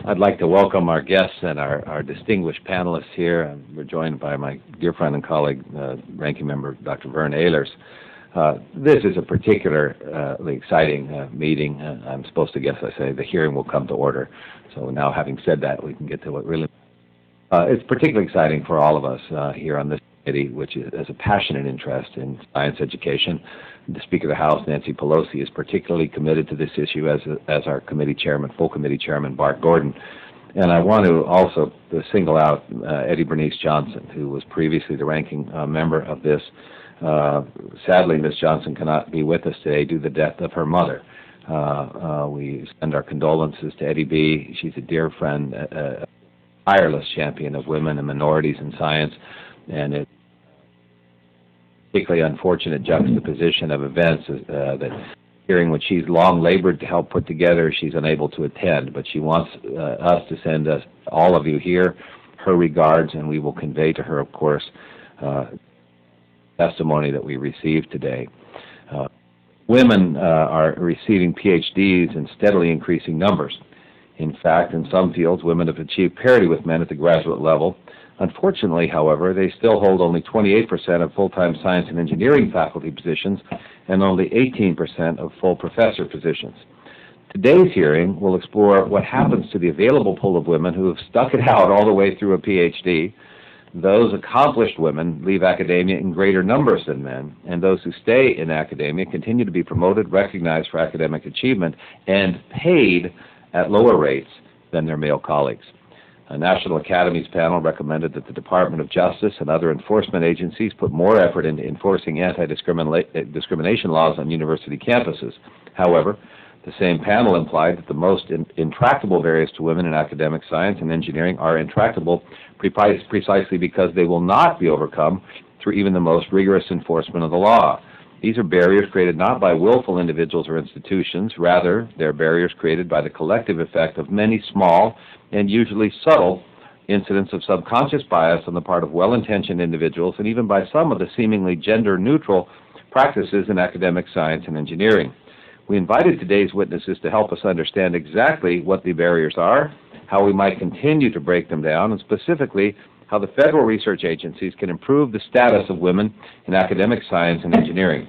I'd like to welcome our guests and our distinguished panelists here. We're joined by my dear friend and colleague, Ranking Member Dr. Vern Ehlers. This is a particularly exciting meeting. I'm supposed to guess, I say, the hearing will come to order. So now, having said that, we can get to what really... it's particularly exciting for all of us here on this committee, which has a passionate interest in science education. The Speaker of the House, Nancy Pelosi, is particularly committed to this issue, as our committee chairman, full committee chairman, Bart Gordon. And I want to also single out Eddie Bernice Johnson, who was previously the ranking member of this. Sadly, Ms. Johnson cannot be with us today due to the death of her mother. We send our condolences to Eddie B. She's a dear friend, a tireless champion of women and minorities in science, and it's particularly unfortunate juxtaposition of events that hearing what she's long labored to help put together, she's unable to attend, but she wants us to send all of you here her regards, and we will convey to her, of course, testimony that we received today. Women are receiving PhDs in steadily increasing numbers. In fact, in some fields, women have achieved parity with men at the graduate level. Unfortunately, however, they still hold only 28% of full-time science and engineering faculty positions and only 18% of full professor positions. Today's hearing will explore what happens to the available pool of women who have stuck it out all the way through a PhD. Those accomplished women leave academia in greater numbers than men, and those who stay in academia continue to be promoted, recognized for academic achievement, and paid at lower rates than their male colleagues. A National Academies panel recommended that the Department of Justice and other enforcement agencies put more effort into enforcing anti-discrimination laws on university campuses. However, the same panel implied that the most intractable barriers to women in academic science and engineering are intractable precisely because they will not be overcome through even the most rigorous enforcement of the law. These are barriers created not by willful individuals or institutions. Rather, they're barriers created by the collective effect of many small and usually subtle incidents of subconscious bias on the part of well-intentioned individuals, and even by some of the seemingly gender-neutral practices in academic science and engineering. We invited today's witnesses to help us understand exactly what the barriers are, how we might continue to break them down, and specifically how the federal research agencies can improve the status of women in academic science and engineering.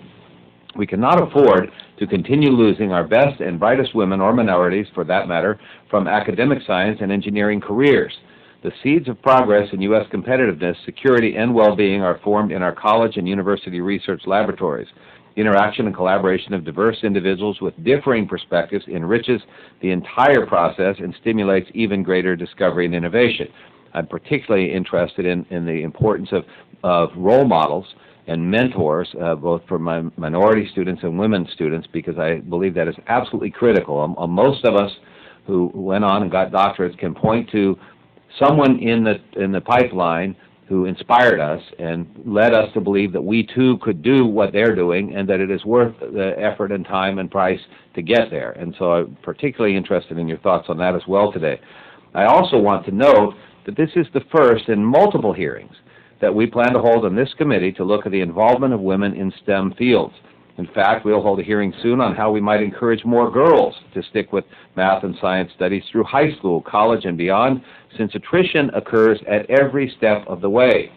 We cannot afford to continue losing our best and brightest women, or minorities for that matter, from academic science and engineering careers. The seeds of progress in U.S. competitiveness, security, and well-being are formed in our college and university research laboratories. Interaction and collaboration of diverse individuals with differing perspectives enriches the entire process and stimulates even greater discovery and innovation. I'm particularly interested in the importance of role models and mentors, both for my minority students and women students, because I believe that is absolutely critical. Most of us who went on and got doctorates can point to someone in the pipeline who inspired us and led us to believe that we too could do what they're doing, and that it is worth the effort and time and price to get there. And so I'm particularly interested in your thoughts on that as well today. I also want to note that this is the first in multiple hearings that we plan to hold in this committee to look at the involvement of women in STEM fields. In fact, we'll hold a hearing soon on how we might encourage more girls to stick with math and science studies through high school, college, and beyond, since attrition occurs at every step of the way.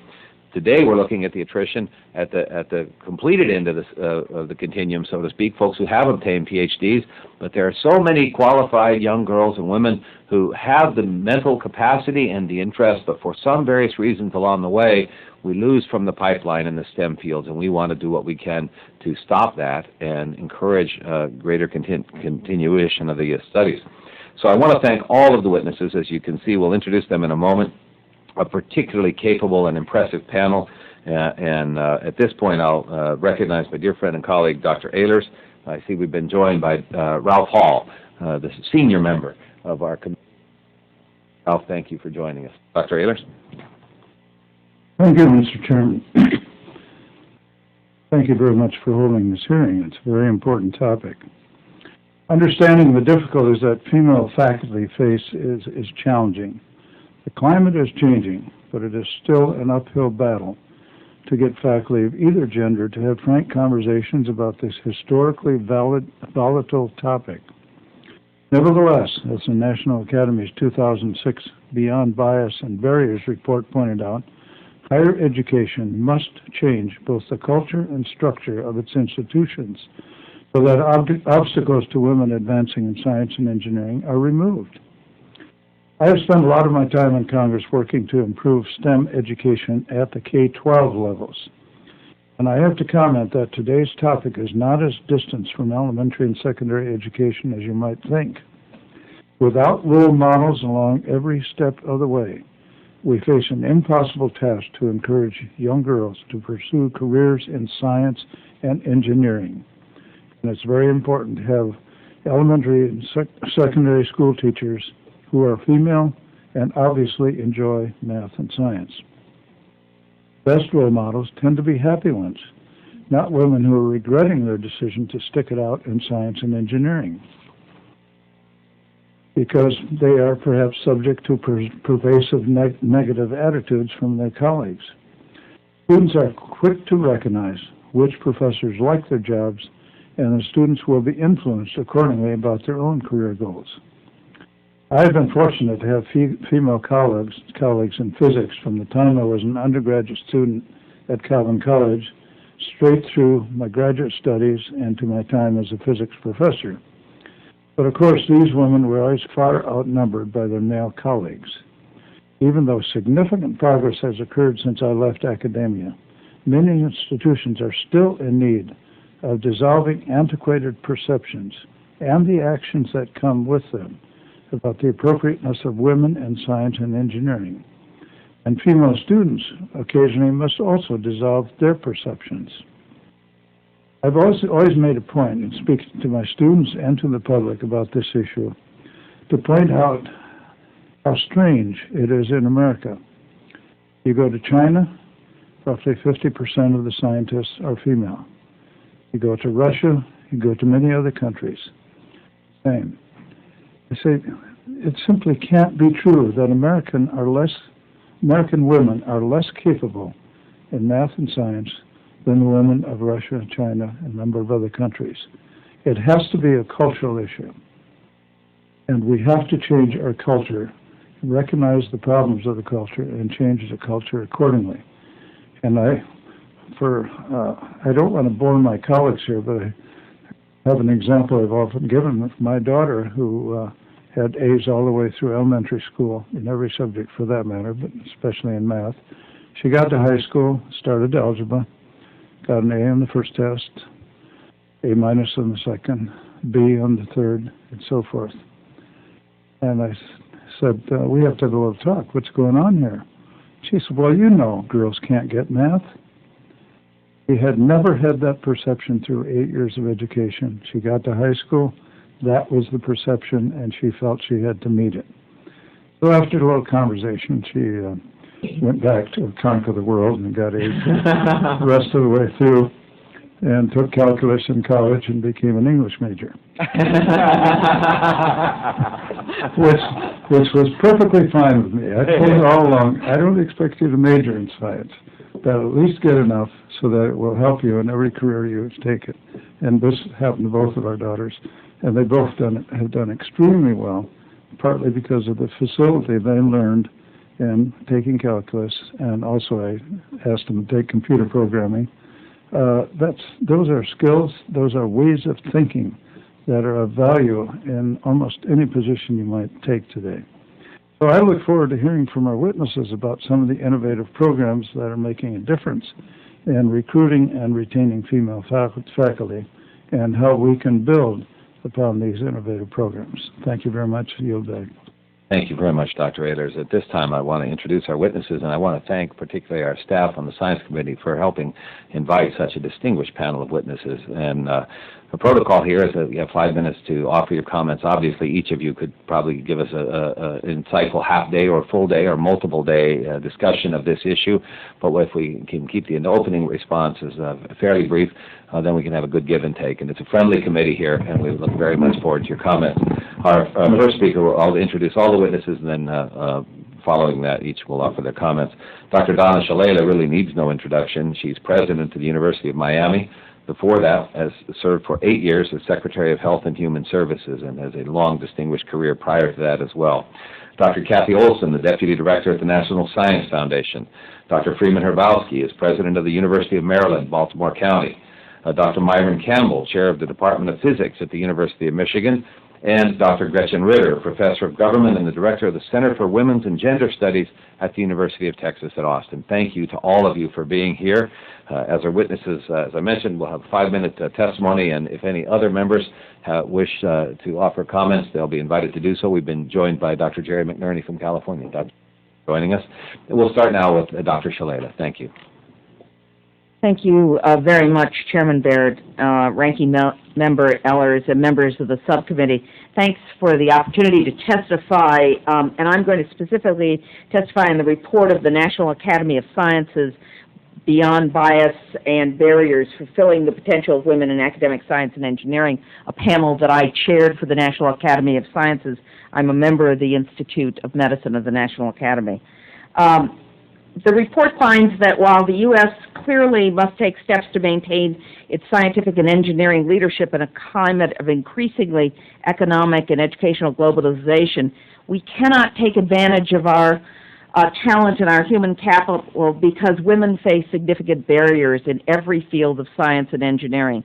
Today we're looking at the attrition at the completed end of the continuum, so to speak, folks who have obtained PhDs, but there are so many qualified young girls and women who have the mental capacity and the interest, but for some various reasons along the way, we lose from the pipeline in the STEM fields, and we want to do what we can to stop that and encourage greater continuation of the studies. So I want to thank all of the witnesses. As you can see, we'll introduce them in a moment. A particularly capable and impressive panel, and at this point I'll recognize my dear friend and colleague, Dr. Ehlers. I see we've been joined by Ralph Hall, the senior member of our committee. Ralph, thank you for joining us. Dr. Ehlers? Thank you, Mr. Chairman. Thank you very much for holding this hearing. It's a very important topic. Understanding the difficulties that female faculty face is challenging. The climate is changing, but it is still an uphill battle to get faculty of either gender to have frank conversations about this historically volatile topic. Nevertheless, as the National Academy's 2006 Beyond Bias and Barriers report pointed out, higher education must change both the culture and structure of its institutions so that obstacles to women advancing in science and engineering are removed. I have spent a lot of my time in Congress working to improve STEM education at the K-12 levels. And I have to comment that today's topic is not as distant from elementary and secondary education as you might think. Without role models along every step of the way, we face an impossible task to encourage young girls to pursue careers in science and engineering. And it's very important to have elementary and secondary school teachers who are female and obviously enjoy math and science. Best role models tend to be happy ones, not women who are regretting their decision to stick it out in science and engineering, because they are perhaps subject to pervasive negative attitudes from their colleagues. Students are quick to recognize which professors like their jobs, and the students will be influenced accordingly about their own career goals. I have been fortunate to have female colleagues in physics from the time I was an undergraduate student at Calvin College, straight through my graduate studies and to my time as a physics professor. But of course, these women were always far outnumbered by their male colleagues. Even though significant progress has occurred since I left academia, many institutions are still in need of dissolving antiquated perceptions and the actions that come with them about the appropriateness of women in science and engineering. And female students occasionally must also dissolve their perceptions. I've always made a point in speaking to my students and to the public about this issue to point out how strange it is in America. You go to China, roughly 50% of the scientists are female. You go to Russia, you go to many other countries, same. I say, it simply can't be true that American women are less capable in math and science than the women of Russia, China, and a number of other countries. It has to be a cultural issue. And we have to change our culture, recognize the problems of the culture, and change the culture accordingly. And I don't want to bore my colleagues here, but I have an example I've often given with my daughter, who had A's all the way through elementary school in every subject for that matter, but especially in math. She got to high school, started algebra, got an A on the first test, A- on the second, B on the third, and so forth. And I said, we have to have a little talk. What's going on here? She said, well, you know girls can't get math. She had never had that perception through 8 years of education. She got to high school, that was the perception, and she felt she had to meet it. So after a little conversation, she went back to conquer the world and got A's the rest of the way through, and took calculus in college and became an English major. which was perfectly fine with me. I told her all along, I don't expect you to major in science, but at least get enough so that it will help you in every career you have taken. And this happened to both of our daughters, and they both have done extremely well, partly because of the facility they learned in taking calculus, and also I asked them to take computer programming. Those are skills, those are ways of thinking that are of value in almost any position you might take today. So I look forward to hearing from our witnesses about some of the innovative programs that are making a difference in recruiting and retaining female faculty, and how we can build upon these innovative programs. Thank you very much. Yield back. Thank you very much, Dr. Ehlers. At this time, I want to introduce our witnesses, and I want to thank particularly our staff on the Science Committee for helping invite such a distinguished panel of witnesses. And the protocol here is that we have 5 minutes to offer your comments. Obviously, each of you could probably give us an insightful half-day or full-day or multiple-day discussion of this issue. But if we can keep the opening responses fairly brief, then we can have a good give and take. And it's a friendly committee here, and we look very much forward to your comments. Our first speaker will introduce all the witnesses, and then following that, each will offer their comments. Dr. Donna Shalala really needs no introduction. She's president of the University of Miami, the Before that, has served for 8 years as Secretary of Health and Human Services and has a long distinguished career prior to that as well. Dr. Kathie Olsen, the Deputy Director at the National Science Foundation. Dr. Freeman Hrabowski is President of the University of Maryland, Baltimore County. Dr. Myron Campbell, Chair of the Department of Physics at the University of Michigan, and Dr. Gretchen Ritter, Professor of Government and the Director of the Center for Women's and Gender Studies at the University of Texas at Austin. Thank you to all of you for being here. As our witnesses, as I mentioned, we'll have a 5-minute testimony, and if any other members wish to offer comments, they'll be invited to do so. We've been joined by Dr. Jerry McNerney from California. Dr. joining us. We'll start now with Dr. Shalala. Thank you. Thank you very much, Chairman Baird, Ranking Member Ellers, and members of the subcommittee. Thanks for the opportunity to testify, and I'm going to specifically testify on the report of the National Academy of Sciences, Beyond Bias and Barriers, Fulfilling the Potential of Women in Academic Science and Engineering, a panel that I chaired for the National Academy of Sciences. I'm a member of the Institute of Medicine of the National Academy. The report finds that while the U.S. clearly must take steps to maintain its scientific and engineering leadership in a climate of increasingly economic and educational globalization, we cannot take advantage of our talent and our human capital because women face significant barriers in every field of science and engineering.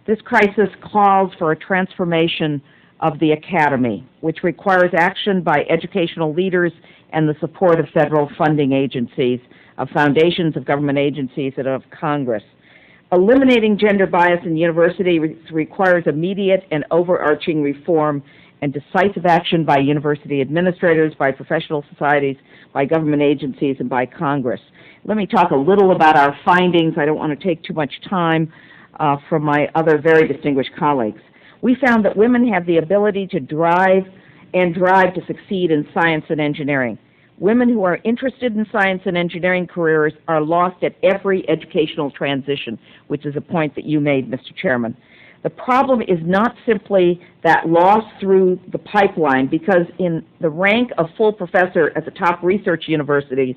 This crisis calls for a transformation of the academy, which requires action by educational leaders and the support of federal funding agencies, of foundations, of government agencies, and of Congress. Eliminating gender bias in university requires immediate and overarching reform and decisive action by university administrators, by professional societies, by government agencies, and by Congress. Let me talk a little about our findings. I don't want to take too much time from my other very distinguished colleagues. We found that women have the ability to drive to succeed in science and engineering. Women who are interested in science and engineering careers are lost at every educational transition, which is a point that you made, Mr. Chairman. The problem is not simply that loss through the pipeline, because in the rank of full professor at the top research universities,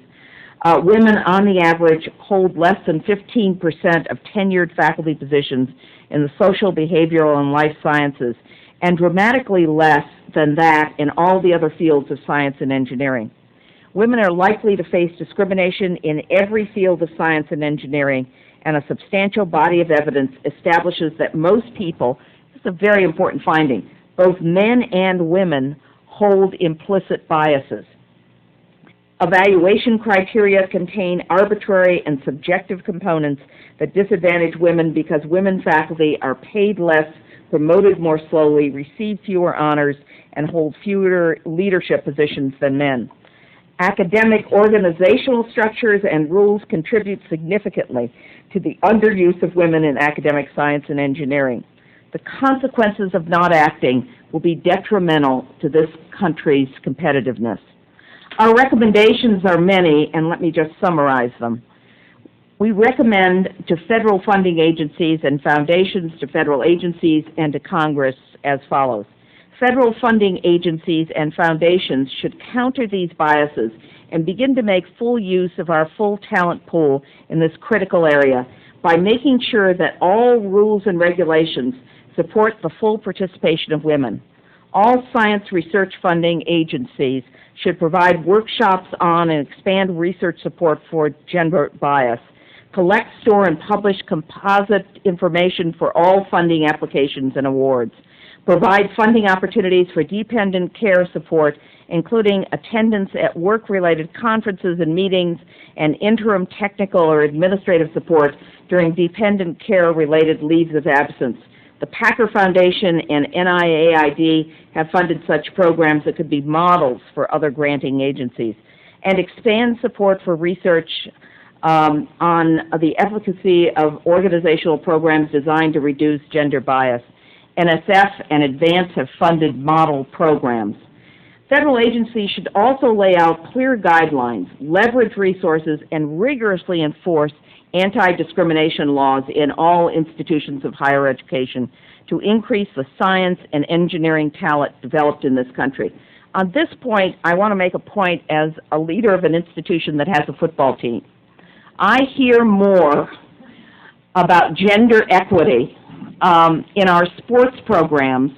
women on the average hold less than 15% of tenured faculty positions in the social, behavioral, and life sciences, and dramatically less than that in all the other fields of science and engineering. Women are likely to face discrimination in every field of science and engineering, and a substantial body of evidence establishes that most people, this is a very important finding, both men and women hold implicit biases. Evaluation criteria contain arbitrary and subjective components that disadvantage women because women faculty are paid less, promoted more slowly, receive fewer honors, and hold fewer leadership positions than men. Academic organizational structures and rules contribute significantly to the underuse of women in academic science and engineering. The consequences of not acting will be detrimental to this country's competitiveness. Our recommendations are many, and let me just summarize them. We recommend to federal funding agencies and foundations, to federal agencies, and to Congress as follows. Federal funding agencies and foundations should counter these biases and begin to make full use of our full talent pool in this critical area by making sure that all rules and regulations support the full participation of women. All science research funding agencies should provide workshops on and expand research support for gender bias, collect, store, and publish composite information for all funding applications and awards, provide funding opportunities for dependent care support, including attendance at work-related conferences and meetings, and interim technical or administrative support during dependent care-related leaves of absence. The Packer Foundation and NIAID have funded such programs that could be models for other granting agencies, and expand support for research on the efficacy of organizational programs designed to reduce gender bias. NSF and Advance have funded model programs. Federal agencies should also lay out clear guidelines, leverage resources, and rigorously enforce anti-discrimination laws in all institutions of higher education to increase the science and engineering talent developed in this country. On this point, I want to make a point as a leader of an institution that has a football team. I hear more about gender equity in our sports programs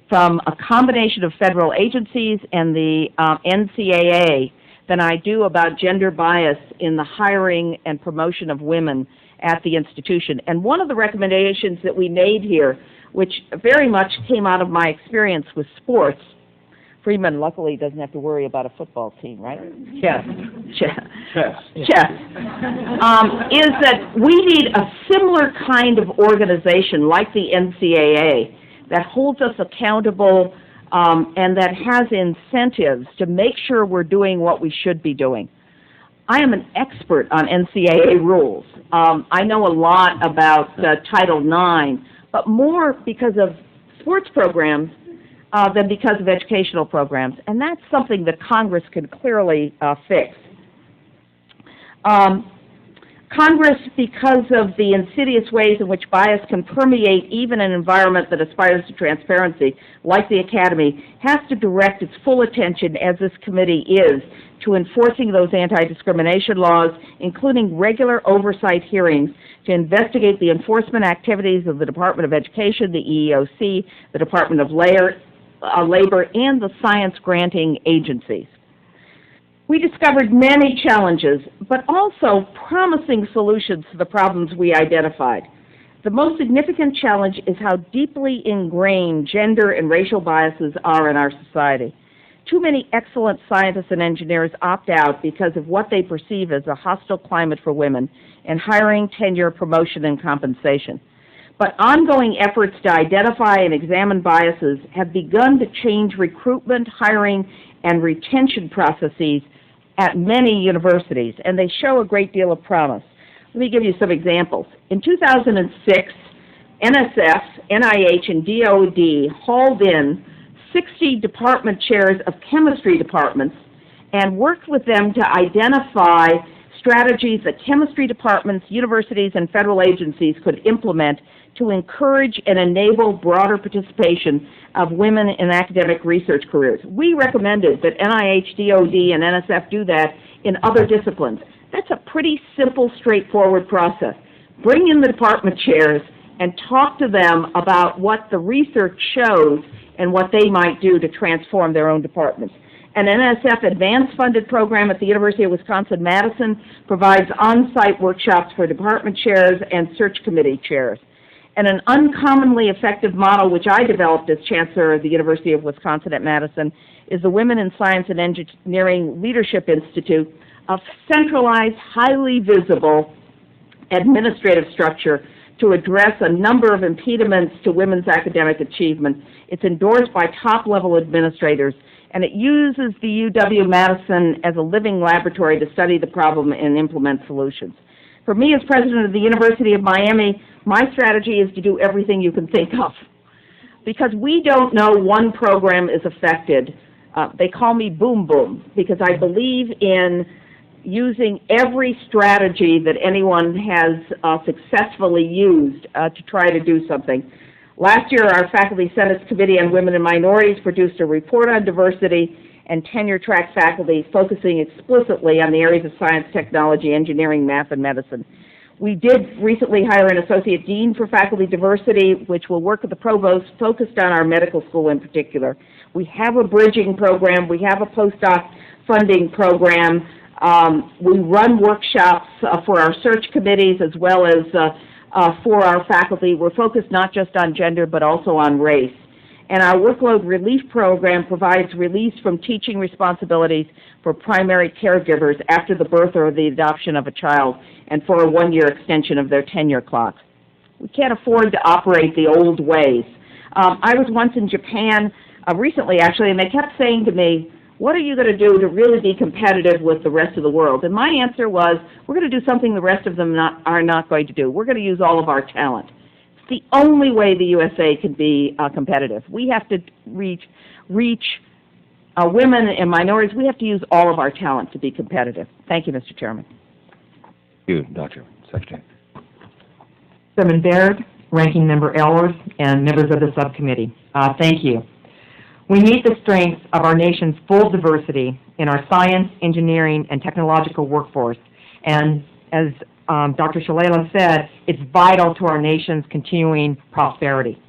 from a combination of federal agencies and the NCAA than I do about gender bias in the hiring and promotion of women at the institution. And one of the recommendations that we made here, which very much came out of my experience with sports, Freeman luckily doesn't have to worry about a football team, right? Chess. Is that we need a similar kind of organization like the NCAA that holds us accountable and that has incentives to make sure we're doing what we should be doing. I am an expert on NCAA rules. I know a lot about Title IX, but more because of sports programs than because of educational programs, and that's something that Congress can clearly fix. Congress, because of the insidious ways in which bias can permeate even an environment that aspires to transparency, like the Academy, has to direct its full attention, as this committee is, to enforcing those anti-discrimination laws, including regular oversight hearings to investigate the enforcement activities of the Department of Education, the EEOC, the Department of Labor, and the science granting agencies. We discovered many challenges, but also promising solutions to the problems we identified. The most significant challenge is how deeply ingrained gender and racial biases are in our society. Too many excellent scientists and engineers opt out because of what they perceive as a hostile climate for women in hiring, tenure, promotion, and compensation. But ongoing efforts to identify and examine biases have begun to change recruitment, hiring, and retention processes at many universities, and they show a great deal of promise. Let me give you some examples. In 2006, NSF, NIH, and DOD hauled in 60 department chairs of chemistry departments and worked with them to identify strategies that chemistry departments, universities, and federal agencies could implement to encourage and enable broader participation of women in academic research careers. We recommended that NIH, DOD, and NSF do that in other disciplines. That's a pretty simple, straightforward process. Bring in the department chairs and talk to them about what the research shows and what they might do to transform their own departments. An NSF advance-funded program at the University of Wisconsin-Madison provides on-site workshops for department chairs and search committee chairs. And an uncommonly effective model, which I developed as Chancellor of the University of Wisconsin at Madison, is the Women in Science and Engineering Leadership Institute, a centralized, highly visible administrative structure to address a number of impediments to women's academic achievement. It's endorsed by top-level administrators, and it uses the UW-Madison as a living laboratory to study the problem and implement solutions. For me, as president of the University of Miami, my strategy is to do everything you can think of. Because we don't know one program is affected. They call me Boom Boom, because I believe in using every strategy that anyone has successfully used to try to do something. Last year, our Faculty Senate's Committee on Women and Minorities produced a report on diversity and tenure-track faculty focusing explicitly on the areas of science, technology, engineering, math, and medicine. We did recently hire an associate dean for faculty diversity, which will work with the provost, focused on our medical school in particular. We have a bridging program. We have a postdoc funding program. We run workshops for our search committees as well as for our faculty. We're focused not just on gender, but also on race. And our workload relief program provides release from teaching responsibilities for primary caregivers after the birth or the adoption of a child, and for a one-year extension of their tenure clock. We can't afford to operate the old ways. I was once in Japan recently, actually, and they kept saying to me, what are you going to do to really be competitive with the rest of the world? And my answer was, we're going to do something the rest of them are not going to do. We're going to use all of our talent. It's the only way the USA can be competitive. We have to reach women and minorities. We have to use all of our talent to be competitive. Thank you, Mr. Chairman. Thank you, Dr. Secretary. Chairman Baird, Ranking Member Ellers, and members of the subcommittee, thank you. We need the strength of our nation's full diversity in our science, engineering, and technological workforce, and as Dr. Shalala said, it's vital to our nation's continuing prosperity.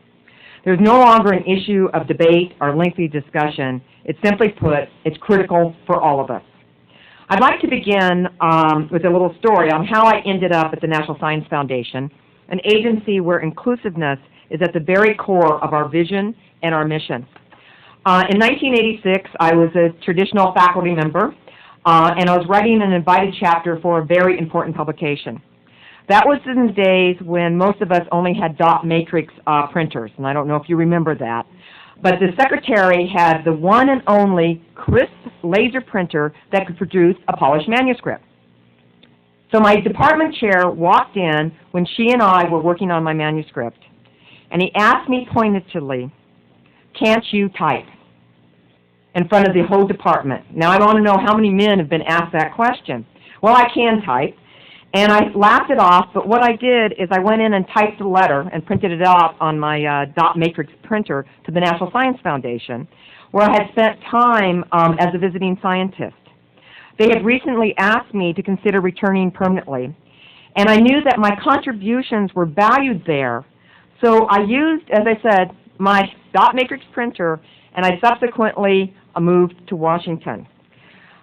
There's no longer an issue of debate or lengthy discussion. It's simply put, it's critical for all of us. I'd like to begin with a little story on how I ended up at the National Science Foundation, an agency where inclusiveness is at the very core of our vision and our mission. In 1986, I was a traditional faculty member, and I was writing an invited chapter for a very important publication. That was in the days when most of us only had dot matrix printers, and I don't know if you remember that. But the secretary had the one and only crisp laser printer that could produce a polished manuscript. So my department chair walked in when she and I were working on my manuscript, and he asked me pointedly, "Can't you type?" in front of the whole department. Now, I want to know how many men have been asked that question. Well, I can type, and I laughed it off, but what I did is I went in and typed a letter and printed it out on my dot matrix printer to the National Science Foundation, where I had spent time as a visiting scientist. They had recently asked me to consider returning permanently, and I knew that my contributions were valued there, so I used, as I said, my dot matrix printer, and I subsequently moved to Washington.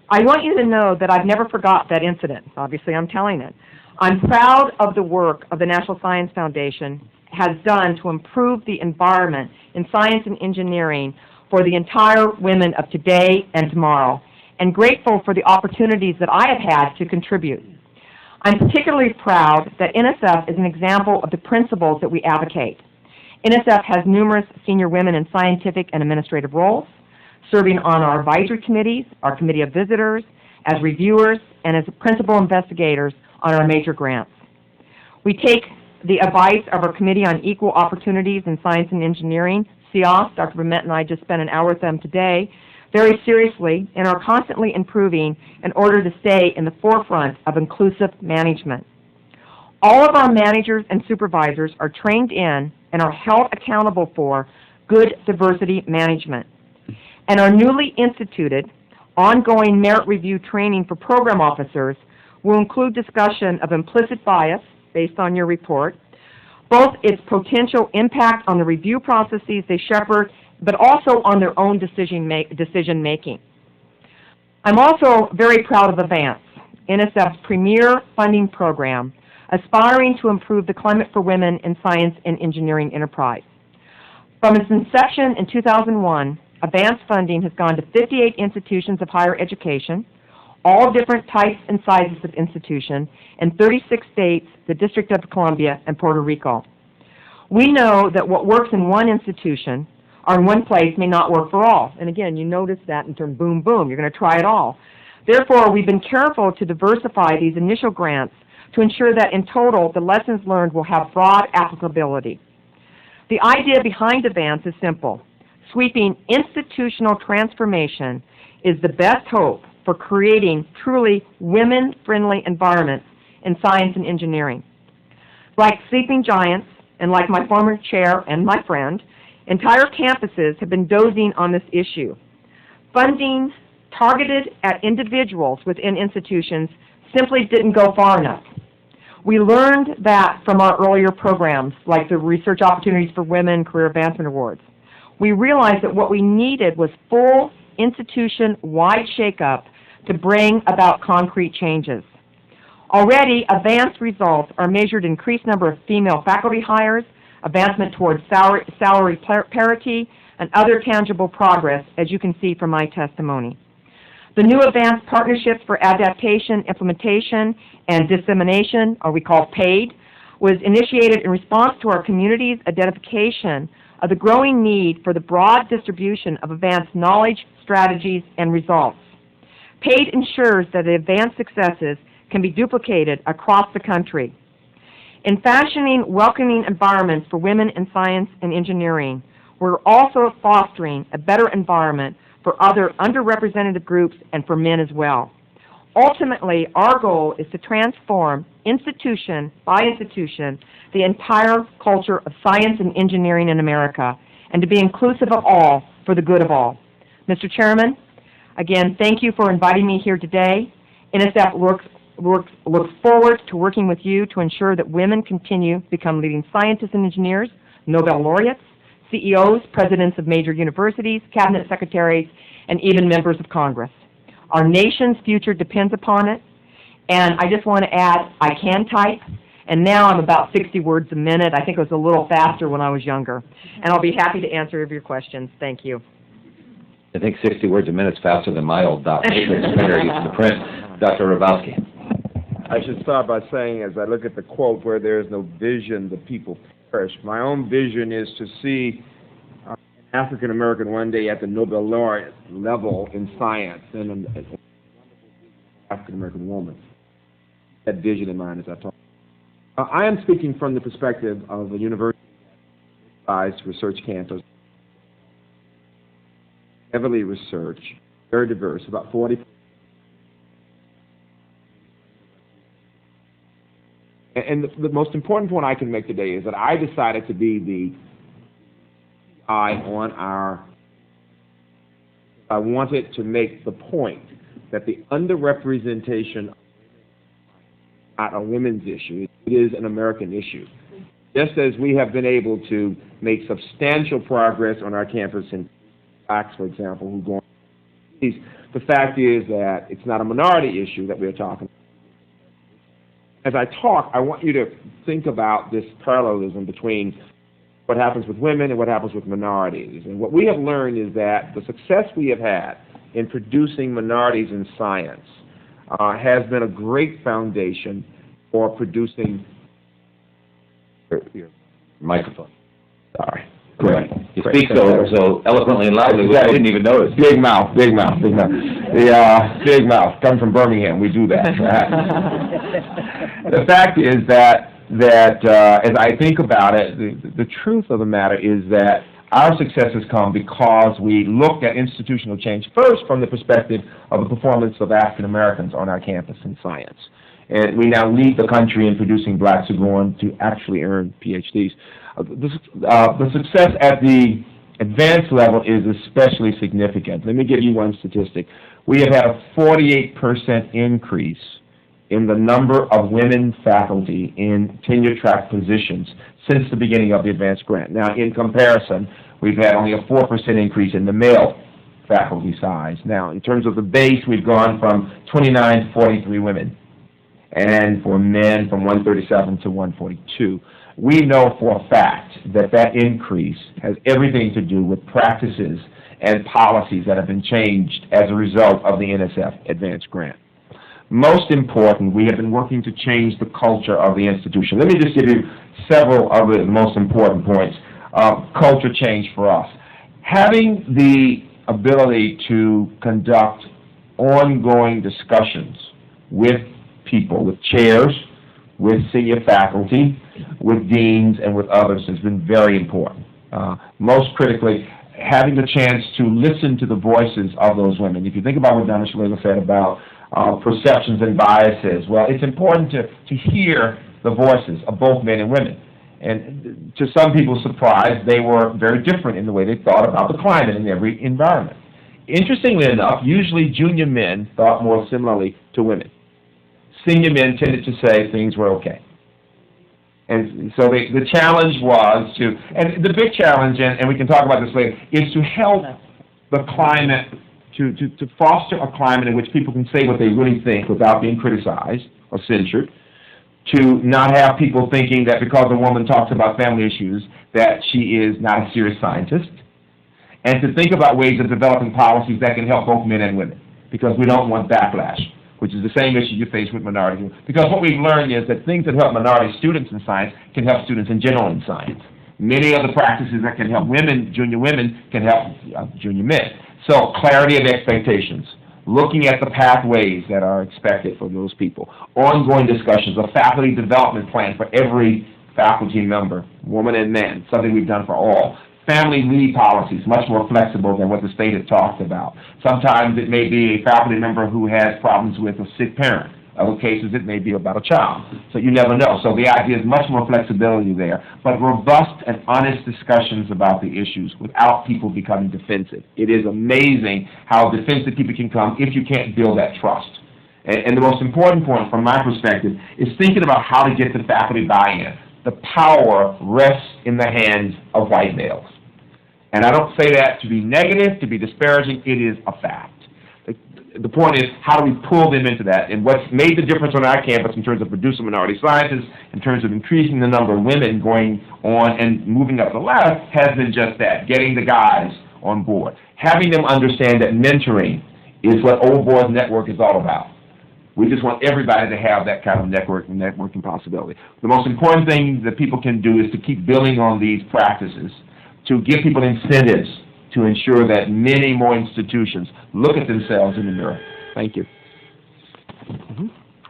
I want you to know that I've never forgot that incident. Obviously, I'm telling it. I'm proud of the work of the National Science Foundation has done to improve the environment in science and engineering for the entire women of today and tomorrow, and grateful for the opportunities that I have had to contribute. I'm particularly proud that NSF is an example of the principles that we advocate. NSF has numerous senior women in scientific and administrative roles, serving on our advisory committees, our committee of visitors, as reviewers, and as principal investigators on our major grants. We take the advice of our Committee on Equal Opportunities in Science and Engineering, CEOS, Dr. Vermette and I just spent an hour with them today, very seriously, and are constantly improving in order to stay in the forefront of inclusive management. All of our managers and supervisors are trained in and are held accountable for good diversity management. And our newly instituted ongoing merit review training for program officers will include discussion of implicit bias, based on your report, both its potential impact on the review processes they shepherd, but also on their own decision making. I'm also very proud of ADVANCE, NSF's premier funding program, aspiring to improve the climate for women in science and engineering enterprise. From its inception in 2001, ADVANCE funding has gone to 58 institutions of higher education, all different types and sizes of institution, in 36 states, the District of Columbia, and Puerto Rico. We know that what works in one institution or in one place may not work for all. And again, you notice that in terms, boom, boom, you're going to try it all. Therefore, we've been careful to diversify these initial grants to ensure that in total, the lessons learned will have broad applicability. The idea behind ADVANCE is simple. Sweeping institutional transformation is the best hope for creating truly women-friendly environments in science and engineering. Like sleeping giants, and like my former chair and my friend, entire campuses have been dozing on this issue. Funding targeted at individuals within institutions simply didn't go far enough. We learned that from our earlier programs, like the Research Opportunities for Women Career Advancement Awards. We realized that what we needed was full institution-wide shakeup to bring about concrete changes. Already, ADVANCE results are measured in increased number of female faculty hires, advancement towards salary parity, and other tangible progress, as you can see from my testimony. The new ADVANCE Partnerships for Adaptation, Implementation, and Dissemination, or we call PAID, was initiated in response to our community's identification of the growing need for the broad distribution of advanced knowledge, strategies, and results. PAID ensures that the advanced successes can be duplicated across the country. In fashioning welcoming environments for women in science and engineering, we're also fostering a better environment for other underrepresented groups and for men as well. Ultimately, our goal is to transform institution by institution the entire culture of science and engineering in America, and to be inclusive of all for the good of all. Mr. Chairman, again, thank you for inviting me here today. NSF look forward to working with you to ensure that women continue to become leading scientists and engineers, Nobel laureates, CEOs, presidents of major universities, cabinet secretaries, and even members of Congress. Our nation's future depends upon it, and I just want to add, I can type, and now I'm about 60 words a minute. I think it was a little faster when I was younger, and I'll be happy to answer your questions. Thank you. I think 60 words a minute's faster than my old dot printer used to print. Dr. Hrabowski. I should start by saying, as I look at the quote, where there is no vision, the people perish. My own vision is to see an African American one day at the Nobel laureate level in science, and an African American woman. That vision in mind as I talk. I am speaking from the perspective of a university-sized research campus, heavily researched, very diverse, about 40. And the most important point I can make today is that I decided to be the eye on our. I wanted to make the point that the underrepresentation is not a women's issue. It is an American issue. Just as we have been able to make substantial progress on our campus in blacks, for example, who go on the fact is that it's not a minority issue that we're talking about. As I talk, I want you to think about this parallelism between what happens with women and what happens with minorities. And what we have learned is that the success we have had in producing minorities in science has been a great foundation for producing Your microphone. Sorry. Great. You speak so eloquently and loudly, we didn't even notice. Big mouth, big mouth, big mouth. Big mouth. Come from Birmingham, we do that. The fact is that as I think about it, the truth of the matter is that our success has come because we looked at institutional change first from the perspective of the performance of African Americans on our campus in science. And we now lead the country in producing blacks who go on to actually earn PhDs. The success at the advanced level is especially significant. Let me give you one statistic. We have had a 48% increase in the number of women faculty in tenure-track positions since the beginning of the advanced grant. Now, in comparison, we've had only a 4% increase in the male faculty size. Now, in terms of the base, we've gone from 29 to 43 women, and for men from 137 to 142. We know for a fact that that increase has everything to do with practices and policies that have been changed as a result of the NSF Advanced Grant. Most important, we have been working to change the culture of the institution. Let me just give you several of the most important points. Culture change for us. Having the ability to conduct ongoing discussions with people, with chairs, with senior faculty, with deans, and with others has been very important. Most critically, having the chance to listen to the voices of those women. If you think about what Donna Shalala said about perceptions and biases, well, it's important to hear the voices of both men and women. And to some people's surprise, they were very different in the way they thought about the climate in every environment. Interestingly enough, usually junior men thought more similarly to women. Senior men tended to say things were okay. And so the challenge was to, and the big challenge, and we can talk about this later, is to help the climate, to foster a climate in which people can say what they really think without being criticized or censured, to not have people thinking that because a woman talks about family issues that she is not a serious scientist, and to think about ways of developing policies that can help both men and women, because we don't want backlash, which is the same issue you face with minorities. Because what we've learned is that things that help minority students in science can help students in general in science. Many other practices that can help women, junior women, can help junior men. So clarity of expectations, looking at the pathways that are expected for those people, ongoing discussions, a faculty development plan for every faculty member, woman and man, something we've done for all. Family leave policies, much more flexible than what the state had talked about. Sometimes it may be a faculty member who has problems with a sick parent. Other cases, it may be about a child. So you never know. So the idea is much more flexibility there, but robust and honest discussions about the issues without people becoming defensive. It is amazing how defensive people can come if you can't build that trust. And the most important point from my perspective is thinking about how to get the faculty buy-in. The power rests in the hands of white males. And I don't say that to be negative, to be disparaging. It is a fact. The point is, how do we pull them into that? And what's made the difference on our campus in terms of producing minority scientists, in terms of increasing the number of women going on and moving up the ladder, has been just that, getting the guys on board. Having them understand that mentoring is what Old Boys Network is all about. We just want everybody to have that kind of networking possibility. The most important thing that people can do is to keep building on these practices, to give people incentives to ensure that many more institutions look at themselves in the mirror. Thank you.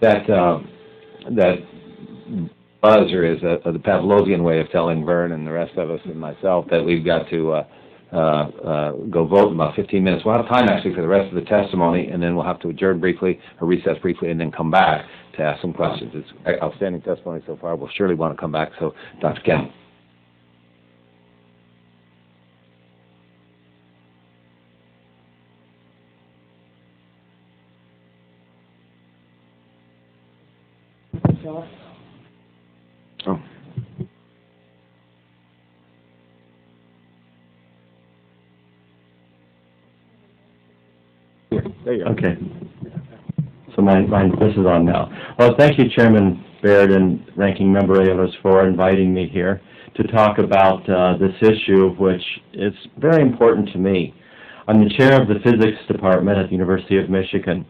That buzzer is the Pavlovian way of telling Vern and the rest of us and myself that we've got to go vote in about 15 minutes. We'll have time actually for the rest of the testimony, and then we'll have to adjourn briefly, or recess briefly, and then come back to ask some questions. It's outstanding testimony so far. We'll surely want to come back. So, Dr. Campbell. Oh. There you go. Okay. So this is on now. Well, thank you, Chairman Baird and Ranking Member Ehlers, for inviting me here to talk about this issue, which is very important to me. I'm the chair of the physics department at the University of Michigan,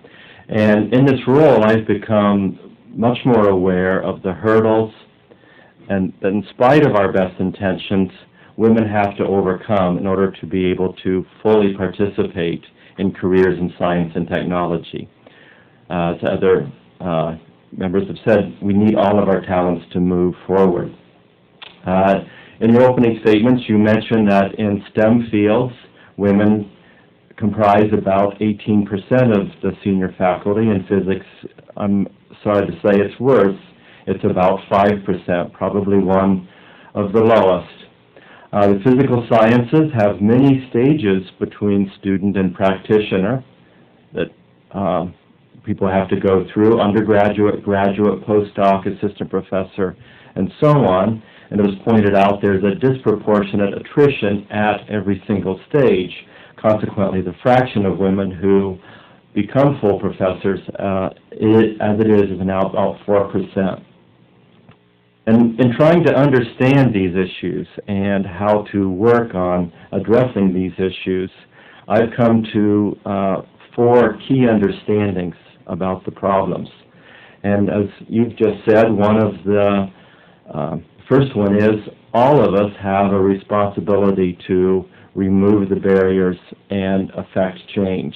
and in this role, I've become much more aware of the hurdles and that in spite of our best intentions, women have to overcome in order to be able to fully participate in careers in science and technology. As other members have said, we need all of our talents to move forward. In your opening statements, you mentioned that in STEM fields, women comprise about 18% of the senior faculty. In physics, I'm sorry to say it's worse. It's about 5%, probably one of the lowest. The physical sciences have many stages between student and practitioner that people have to go through: undergraduate, graduate, postdoc, assistant professor, and so on. And it was pointed out there's a disproportionate attrition at every single stage. Consequently, the fraction of women who become full professors, as it is now about 4%. And in trying to understand these issues and how to work on addressing these issues, I've come to 4 key understandings about the problems. And as you've just said, one of the first one is all of us have a responsibility to remove the barriers and affect change.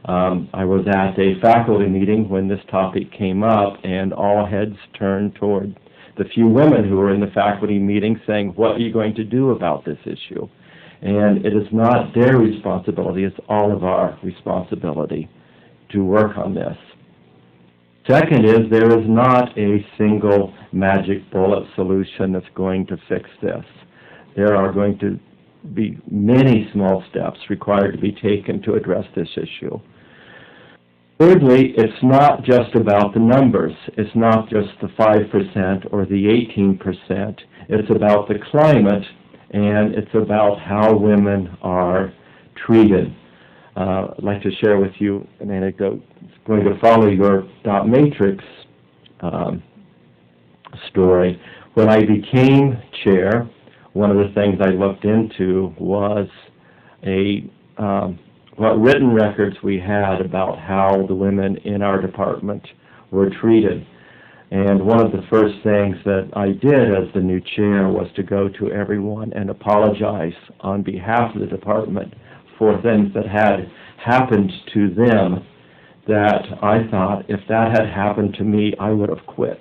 I was at a faculty meeting when this topic came up, and all heads turned toward the few women who were in the faculty meeting saying, what are you going to do about this issue? And it is not their responsibility, it's all of our responsibility to work on this. Second is there is not a single magic bullet solution that's going to fix this. There are going to be many small steps required to be taken to address this issue. Thirdly, it's not just about the numbers. It's not just the 5% or the 18%. It's about the climate, and it's about how women are treated. I'd like to share with you an anecdote. It's going to follow your dot matrix story. When I became chair, one of the things I looked into was what written records we had about how the women in our department were treated. And one of the first things that I did as the new chair was to go to everyone and apologize on behalf of the department for things that had happened to them that I thought if that had happened to me, I would have quit.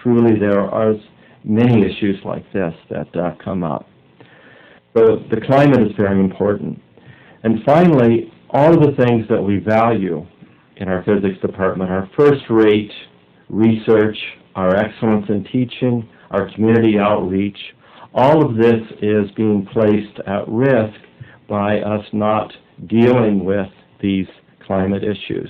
Truly, there are many issues like this that come up. So the climate is very important. And finally, all of the things that we value in our physics department, our first-rate research, our excellence in teaching, our community outreach, all of this is being placed at risk by us not dealing with these climate issues.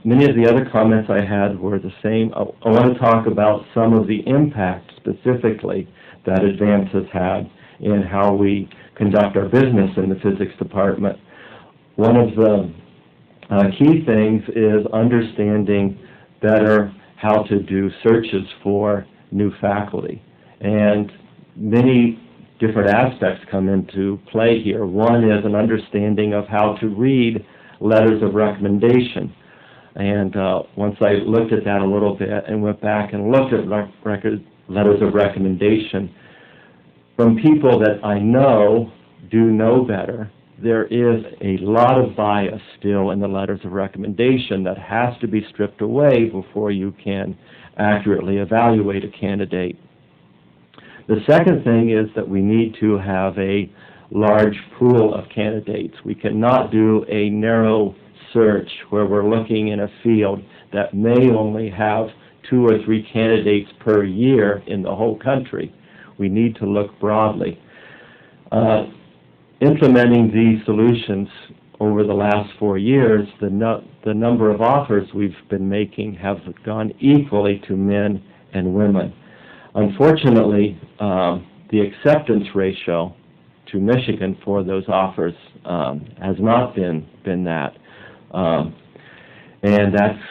Many of the other comments I had were the same. I want to talk about some of the impact specifically that advance has had in how we conduct our business in the physics department. One of the key things is understanding better how to do searches for new faculty. And many different aspects come into play here. One is an understanding of how to read letters of recommendation. And once I looked at that a little bit and went back and looked at letters of recommendation, from people that I know do know better, there is a lot of bias still in the letters of recommendation that has to be stripped away before you can accurately evaluate a candidate. The second thing is that we need to have a large pool of candidates. We cannot do a narrow search where we're looking in a field that may only have 2 or 3 candidates per year in the whole country. We need to look broadly. Implementing these solutions over the last 4 years, the number of offers we've been making have gone equally to men and women. Unfortunately, the acceptance ratio to Michigan for those offers has not been that. And that's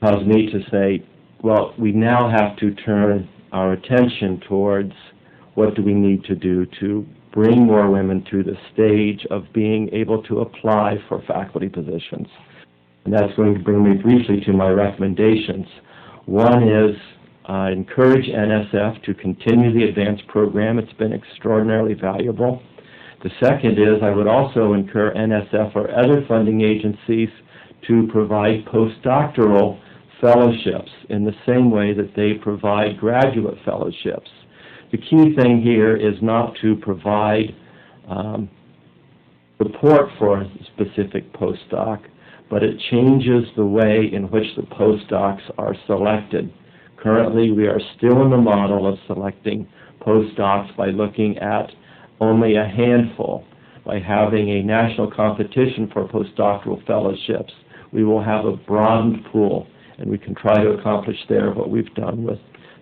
caused me to say, well, we now have to turn our attention towards what do we need to do to bring more women to the stage of being able to apply for faculty positions. And that's going to bring me briefly to my recommendations. One is encourage NSF to continue the advanced program. It's been extraordinarily valuable. The second is I would also encourage NSF or other funding agencies to provide postdoctoral fellowships in the same way that they provide graduate fellowships. The key thing here is not to provide support for a specific postdoc, but it changes the way in which the postdocs are selected. Currently, we are still in the model of selecting postdocs by looking at only a handful. By having a national competition for postdoctoral fellowships, we will have a broadened pool, and we can try to accomplish there what we've done with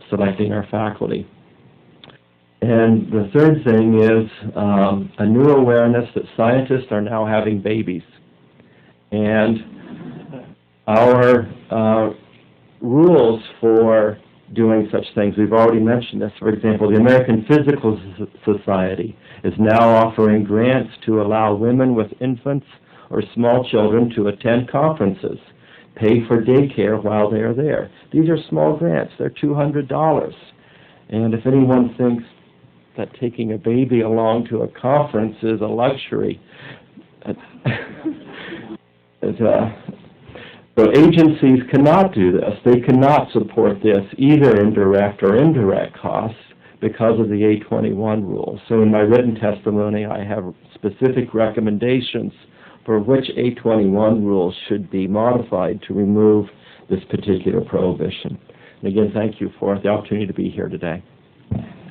selecting our faculty. And the third thing is a new awareness that scientists are now having babies. And our rules for doing such things, we've already mentioned this. For example, the American Physical Society is now offering grants to allow women with infants or small children to attend conferences, pay for daycare while they are there. These are small grants. They're $200. And if anyone thinks that taking a baby along to a conference is a luxury, so agencies cannot do this. They cannot support this, either in direct or indirect costs, because of the A21 rules. So in my written testimony, I have specific recommendations for which A21 rules should be modified to remove this particular prohibition. And again, thank you for the opportunity to be here today.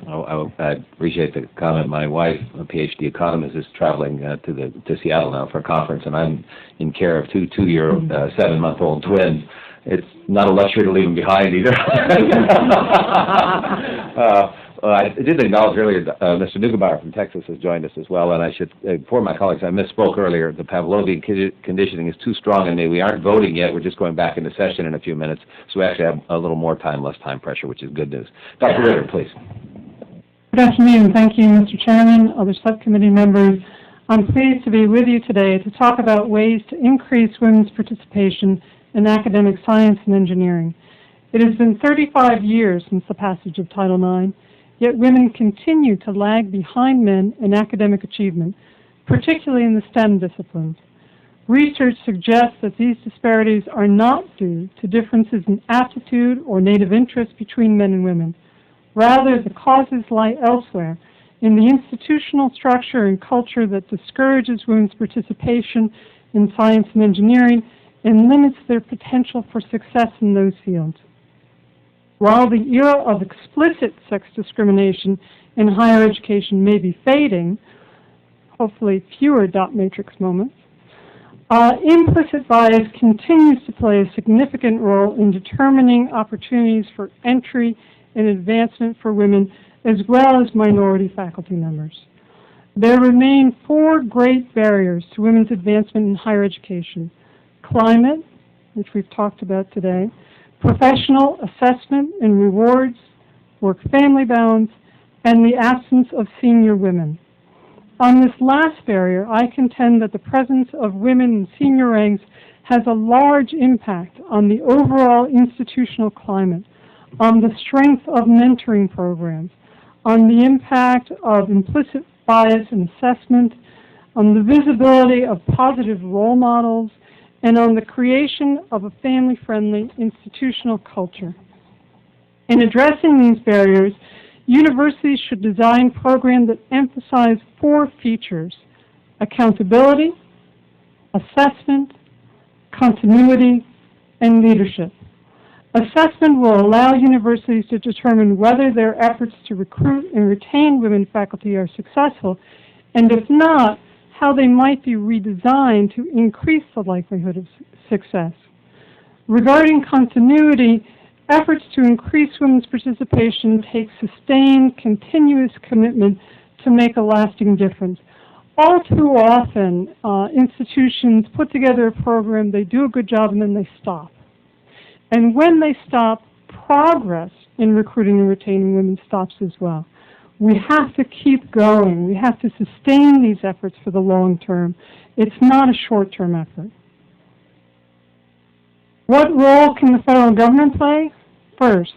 I appreciate the comment. My wife, a PhD economist, is traveling to Seattle now for a conference, and I'm in care of two 2-year-old, 7-month-old twins. It's not a luxury to leave them behind either. I did acknowledge earlier Mr. Neugebauer from Texas has joined us as well, and I should inform my colleagues, I misspoke earlier. The Pavlovian conditioning is too strong in me. We aren't voting yet. We're just going back into session in a few minutes, so we actually have a little more time, less time pressure, which is good news. Dr. Ritter, please. Good afternoon. Thank you, Mr. Chairman, other subcommittee members. I'm pleased to be with you today to talk about ways to increase women's participation in academic science and engineering. It has been 35 years since the passage of Title IX, yet women continue to lag behind men in academic achievement, particularly in the STEM disciplines. Research suggests that these disparities are not due to differences in aptitude or native interest between men and women. Rather, the causes lie elsewhere, in the institutional structure and culture that discourages women's participation in science and engineering and limits their potential for success in those fields. While the era of explicit sex discrimination in higher education may be fading, hopefully fewer dot matrix moments, Implicit bias continues to play a significant role in determining opportunities for entry and advancement for women, as well as minority faculty members. There remain 4 great barriers to women's advancement in higher education: climate, which we've talked about today, professional assessment and rewards, work-family balance, and the absence of senior women. On this last barrier, I contend that the presence of women in senior ranks has a large impact on the overall institutional climate, on the strength of mentoring programs, on the impact of implicit bias in assessment, on the visibility of positive role models, and on the creation of a family-friendly institutional culture. In addressing these barriers, universities should design programs that emphasize 4 features: accountability, assessment, continuity, and leadership. Assessment will allow universities to determine whether their efforts to recruit and retain women faculty are successful, and if not, how they might be redesigned to increase the likelihood of success. Regarding continuity, efforts to increase women's participation take sustained, continuous commitment to make a lasting difference. All too often, institutions put together a program, they do a good job, and then they stop. And when they stop, progress in recruiting and retaining women stops as well. We have to keep going. We have to sustain these efforts for the long term. It's not a short-term effort. What role can the federal government play? First,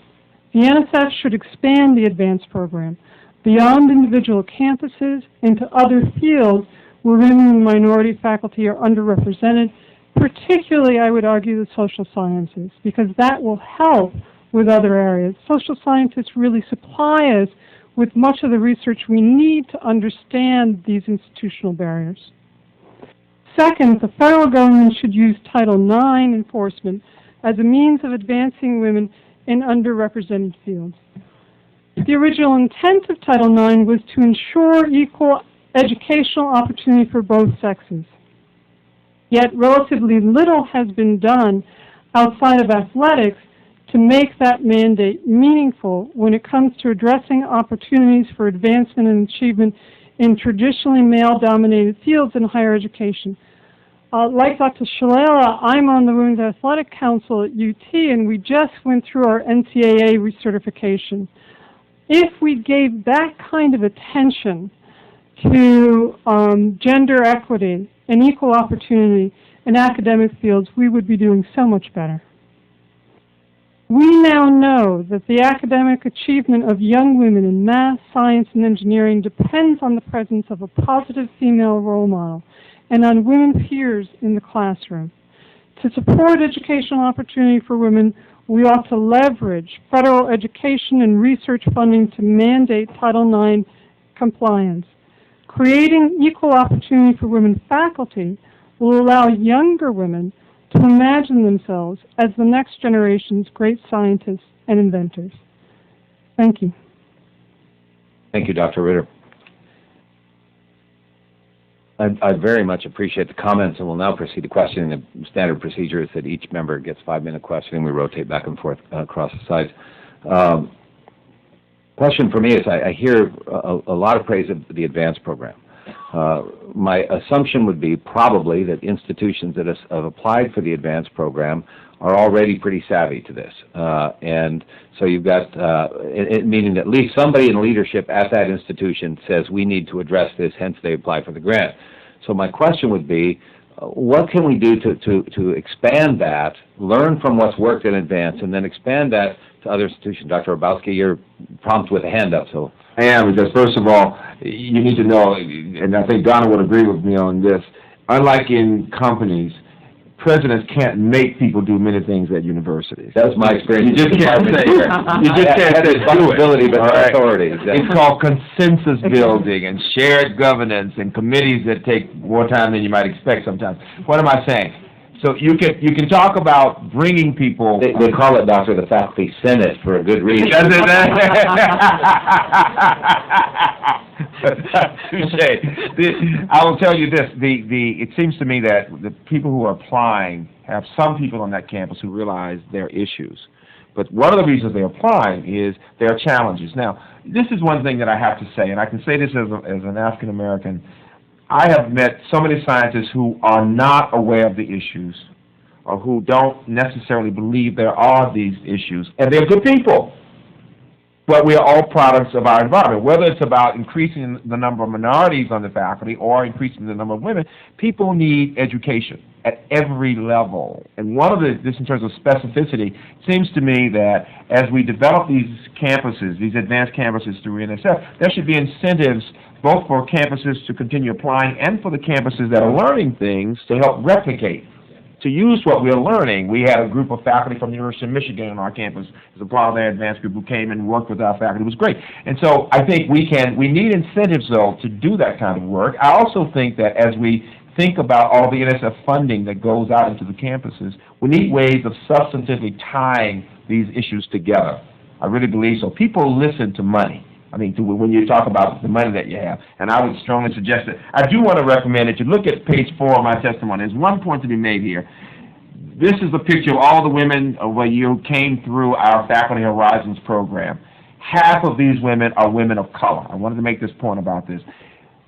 the NSF should expand the advanced program beyond individual campuses into other fields where women and minority faculty are underrepresented, particularly, I would argue, the social sciences, because that will help with other areas. Social scientists really supply us with much of the research we need to understand these institutional barriers. Second, the federal government should use Title IX enforcement as a means of advancing women in underrepresented fields. The original intent of Title IX was to ensure equal educational opportunity for both sexes. Yet relatively little has been done outside of athletics to make that mandate meaningful when it comes to addressing opportunities for advancement and achievement in traditionally male-dominated fields in higher education. Like Dr. Shalala, I'm on the Women's Athletic Council at UT, and we just went through our NCAA recertification. If we gave that kind of attention to gender equity and equal opportunity in academic fields, we would be doing so much better. We now know that the academic achievement of young women in math, science, and engineering depends on the presence of a positive female role model and on women peers in the classroom. To support educational opportunity for women, we ought to leverage federal education and research funding to mandate Title IX compliance. Creating equal opportunity for women faculty will allow younger women to imagine themselves as the next generation's great scientists and inventors. Thank you. Thank you, Dr. Ritter. I very much appreciate the comments, and we'll now proceed to questioning. The standard procedure is that each member gets 5-minute questioning. We rotate back and forth across the sides. Question for me is I hear a lot of praise of the advanced program. My assumption would be probably that institutions that have applied for the advanced program are already pretty savvy to this. And so you've got, meaning that at least somebody in leadership at that institution says we need to address this, hence they apply for the grant. So my question would be, what can we do to expand that, learn from what's worked in advance, and then expand that to other institutions? Dr. Hrabowski, you're prompt with a hand up, so. I am, because first of all, you need to know, and I think Donna would agree with me on this, unlike in companies, presidents can't make people do many things at universities. That was my experience. You just can't say you just can't say do it. But All right. authority. It's called consensus building and shared governance and committees that take more time than you might expect sometimes. What am I saying? So you can talk about bringing people. They call it, Doctor, the Faculty Senate for a good reason. I will tell you this, it seems to me that the people who are applying have some people on that campus who realize their issues. But one of the reasons they're applying is there are challenges. Now, this is one thing that I have to say, and I can say this as an African American. I have met so many scientists who are not aware of the issues, or who don't necessarily believe there are these issues, and they're good people. But we are all products of our environment. Whether it's about increasing the number of minorities on the faculty or increasing the number of women, people need education at every level. And one of this in terms of specificity, seems to me that as we develop these campuses, these advanced campuses through NSF, there should be incentives both for campuses to continue applying and for the campuses that are learning things to help replicate, to use what we're learning. We had a group of faculty from the University of Michigan on our campus as a part of their advanced group who came and worked with our faculty. It was great. And so I think we need incentives, though, to do that kind of work. I also think that as we think about all the NSF funding that goes out into the campuses, we need ways of substantively tying these issues together. I really believe so. People listen to money. I mean, when you talk about the money that you have. And I would strongly suggest that. I do want to recommend that you look at page 4 of my testimony. There's one point to be made here. This is a picture of all the women where you came through our Faculty Horizons program. Half of these women are women of color. I wanted to make this point about this.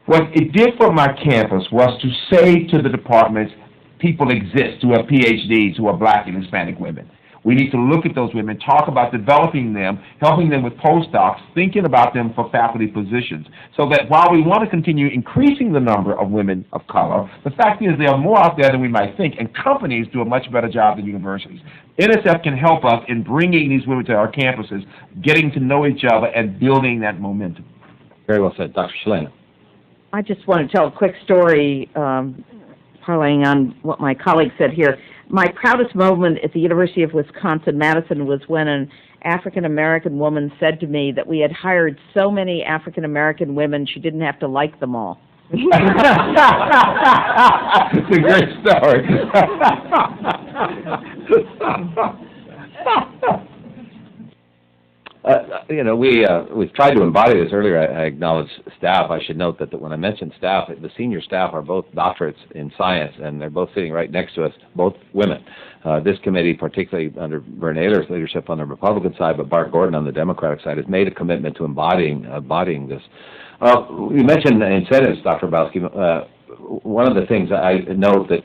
What it did for my campus was to say to the departments, people exist who have PhDs who are black and Hispanic women. We need to look at those women, talk about developing them, helping them with postdocs, thinking about them for faculty positions. So that while we want to continue increasing the number of women of color, the fact is there are more out there than we might think, and companies do a much better job than universities. NSF can help us in bringing these women to our campuses, getting to know each other, and building that momentum. Very well said. Dr. Shalala. I just want to tell a quick story, parlaying on what my colleague said here. My proudest moment at the University of Wisconsin-Madison was when an African-American woman said to me that we had hired so many African-American women she didn't have to like them all. It's a great story. We've tried to embody this earlier. I acknowledge staff. I should note that when I mentioned staff, the senior staff are both doctorates in science, and they're both sitting right next to us, both women. This committee, particularly under Vern Ayler's leadership on the Republican side, but Bart Gordon on the Democratic side, has made a commitment to embodying this. You mentioned incentives, Dr. Hrabowski. One of the things I note that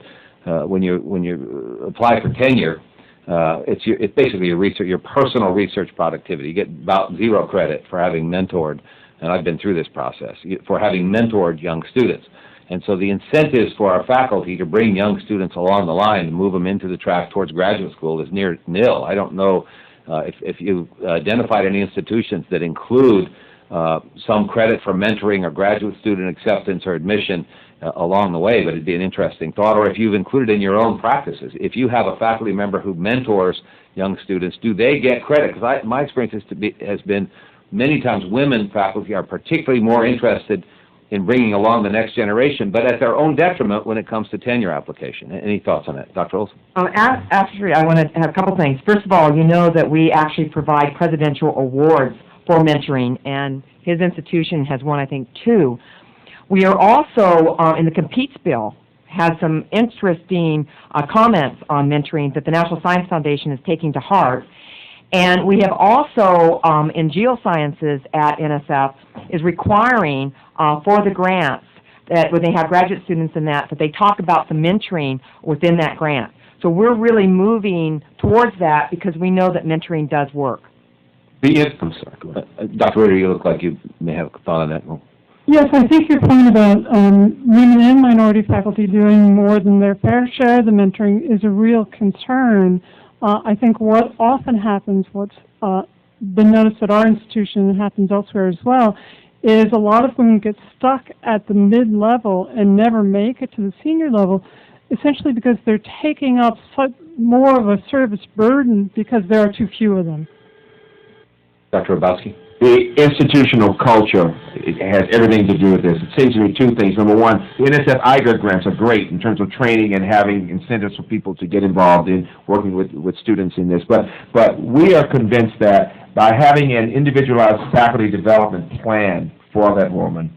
when you apply for tenure, it's basically your personal research productivity. You get about 0 credit for having mentored, and I've been through this process, for having mentored young students. And so the incentives for our faculty to bring young students along the line and move them into the track towards graduate school is near nil. I don't know if you've identified any institutions that include some credit for mentoring or graduate student acceptance or admission along the way, but it'd be an interesting thought. Or if you've included in your own practices, if you have a faculty member who mentors young students, do they get credit? Because my experience has been many times women faculty are particularly more interested in bringing along the next generation, but at their own detriment when it comes to tenure application. Any thoughts on that? Dr. Olsen? Actually, I want to have a couple things. First of all, you know that we actually provide presidential awards for mentoring, and his institution has won, I think, 2. We are also, in the Competes bill, has some interesting comments on mentoring that the National Science Foundation is taking to heart. And we have also, in geosciences at NSF, is requiring for the grants that when they have graduate students in that they talk about the mentoring within that grant. So we're really moving towards that because we know that mentoring does work. I'm sorry. Dr. Ritter, you look like you may have a thought on that. Yes, I think your point about women and minority faculty doing more than their fair share of the mentoring is a real concern. I think what often happens, what's been noticed at our institution and happens elsewhere as well, is a lot of women get stuck at the mid-level and never make it to the senior level, essentially because they're taking up more of a service burden because there are too few of them. Dr. Hrabowski? The institutional culture has everything to do with this. It seems to me 2 things. Number one, the NSF IGER grants are great in terms of training and having incentives for people to get involved in working with students in this. But we are convinced that by having an individualized faculty development plan for that woman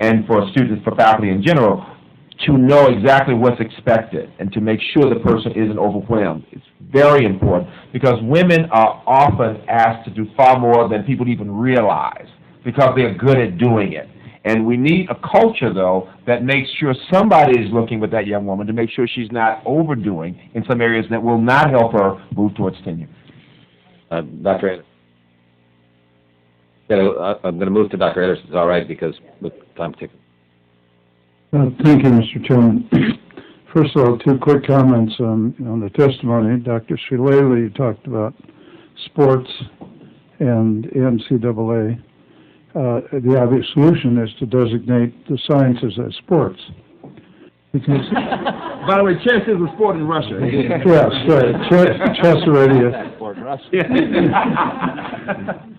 and for students, for faculty in general, to know exactly what's expected and to make sure the person isn't overwhelmed. It's very important because women are often asked to do far more than people even realize because they're good at doing it. And we need a culture, though, that makes sure somebody is looking with that young woman to make sure she's not overdoing in some areas that will not help her move towards tenure. Dr. Ayers. I'm going to move to Dr. Ayers, it's all right, because with time ticking. Thank you, Mr. Chairman. First of all, two quick comments on the testimony. Dr. Shalala, you talked about sports and NCAA. The obvious solution is to designate the sciences as sports. Because By the way, chess is a sport in Russia. yes, right. Chess already is.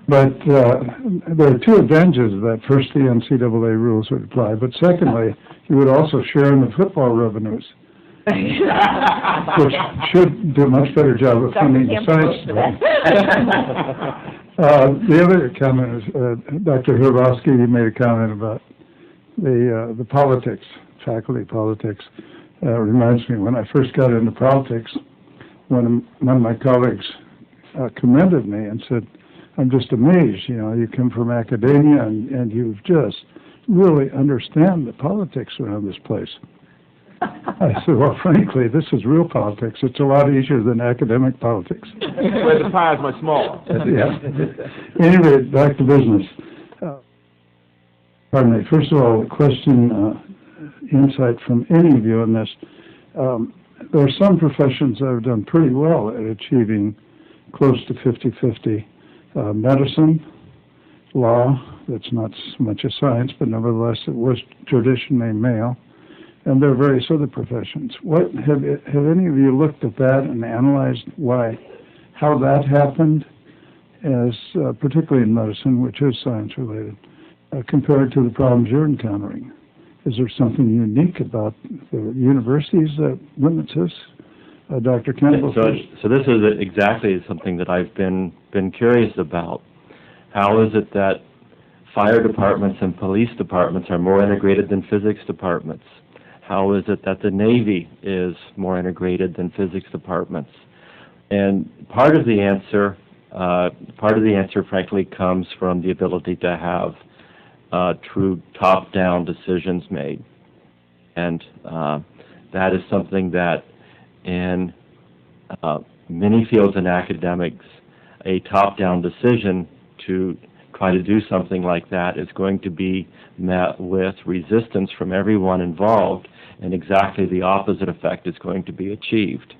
But there are two advantages of that. First, the NCAA rules would apply, but secondly, you would also share in the football revenues, which should do a much better job of funding the science stuff. The other comment is, Dr. Hrabowski, you made a comment about the politics, faculty politics. Reminds me, when I first got into politics, one of my colleagues commended me and said, I'm just amazed, you come from academia and you just really understand the politics around this place. I said, well, frankly, this is real politics. It's a lot easier than academic politics. Where the pie is much smaller. Yeah. Anyway, back to business. Pardon me. First of all, a question, insight from any of you on this. There are some professions that have done pretty well at achieving close to 50-50. Medicine, law, that's not so much a science, but nevertheless it was traditionally male. And there are various other professions. Have any of you looked at that and analyzed how that happened, as particularly in medicine, which is science related, compared to the problems you're encountering? Is there something unique about the universities that limits this? Dr. Campbell. So this is exactly something that I've been curious about. How is it that fire departments and police departments are more integrated than physics departments? How is it that the Navy is more integrated than physics departments? And part of the answer, frankly, comes from the ability to have true top-down decisions made. And that is something that in many fields in academics, a top-down decision to try to do something like that is going to be met with resistance from everyone involved, and exactly the opposite effect is going to be achieved.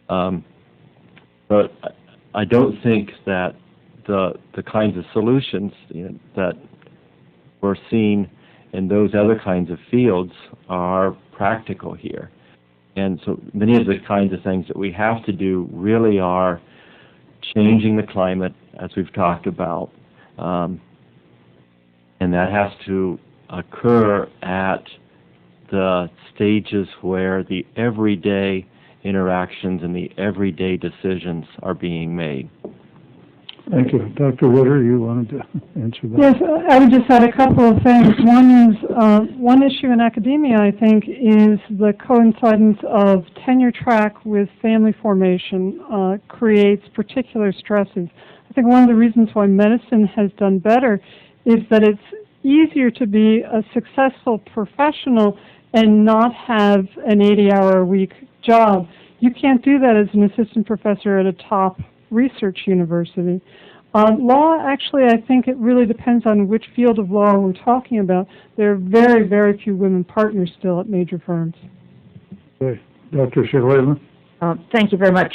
But I don't think that the kinds of solutions that we're seeing in those other kinds of fields are practical here. And so many of the kinds of things that we have to do really are changing the climate, as we've talked about, and that has to occur at the stages where the everyday interactions and the everyday decisions are being made. Thank you. Dr. Ritter, you wanted to answer that? Yes, I would just add a couple of things. One is, one issue in academia, I think, is the coincidence of tenure track with family formation creates particular stresses. I think one of the reasons why medicine has done better is that it's easier to be a successful professional and not have an 80-hour-a-week job. You can't do that as an assistant professor at a top research university. Law, actually, I think it really depends on which field of law we're talking about. There are very, very few women partners still at major firms. Okay. Dr. Shalala? Thank you very much.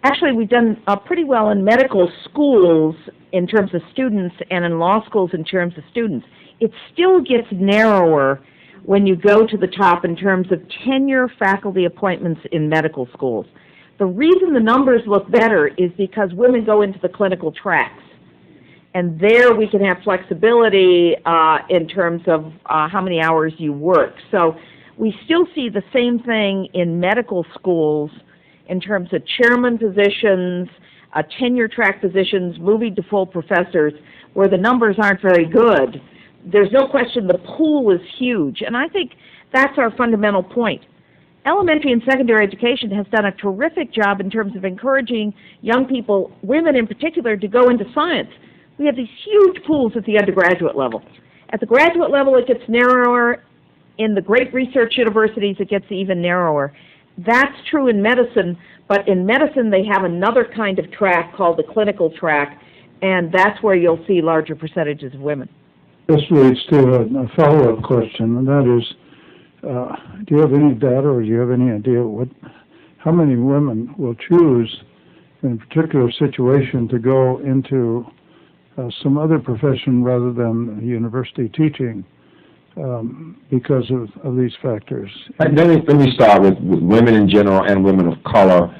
Actually, we've done pretty well in medical schools in terms of students and in law schools in terms of students. It still gets narrower when you go to the top in terms of tenure faculty appointments in medical schools. The reason the numbers look better is because women go into the clinical tracks. And there we can have flexibility in terms of how many hours you work. So we still see the same thing in medical schools in terms of chairman positions, tenure track positions, moving to full professors, where the numbers aren't very good. there's no question the pool is huge, and I think that's our fundamental point. Elementary and secondary education has done a terrific job in terms of encouraging young people, women in particular, to go into science. We have these huge pools at the undergraduate level. At the graduate level, it gets narrower. In the great research universities, it gets even narrower. That's true in medicine, but in medicine they have another kind of track called the clinical track, and that's where you'll see larger percentages of women. This leads to a follow-up question, and that is, do you have any data or do you have any idea how many women will choose in a particular situation to go into some other profession rather than university teaching because of these factors? Let me start with women in general and women of color.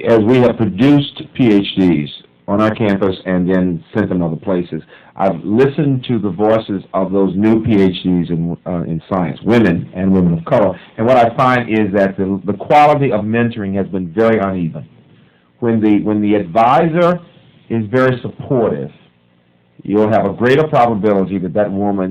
As we have produced PhDs on our campus and then sent them other places, I've listened to the voices of those new PhDs in science, women and women of color, and what I find is that the quality of mentoring has been very uneven. When the advisor is very supportive, you'll have a greater probability that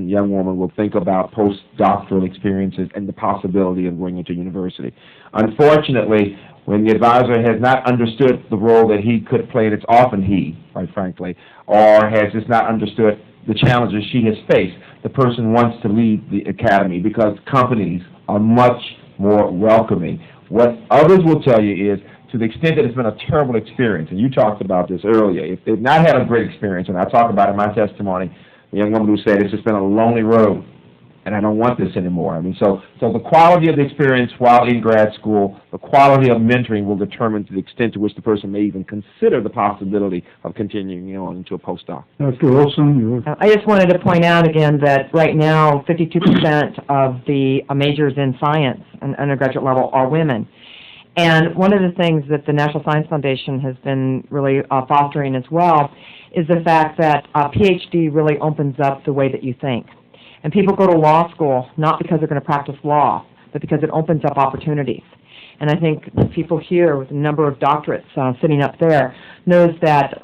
young woman will think about postdoctoral experiences and the possibility of going into university. Unfortunately, when the advisor has not understood the role that he could play, and it's often he, quite frankly, or has just not understood the challenges she has faced, the person wants to leave the academy because companies are much more welcoming. What others will tell you is, to the extent that it's been a terrible experience, and you talked about this earlier, if they've not had a great experience, and I talk about it in my testimony, the young woman who said, it's just been a lonely road, and I don't want this anymore. I mean, so the quality of the experience while in grad school, the quality of mentoring will determine to the extent to which the person may even consider the possibility of continuing on into a postdoc. Dr. Olsen, I just wanted to point out again that right now 52% of the majors in science and undergraduate level are women. And one of the things that the National Science Foundation has been really fostering as well is the fact that a PhD really opens up the way that you think. And people go to law school not because they're going to practice law, but because it opens up opportunities. And I think the people here with a number of doctorates sitting up there knows that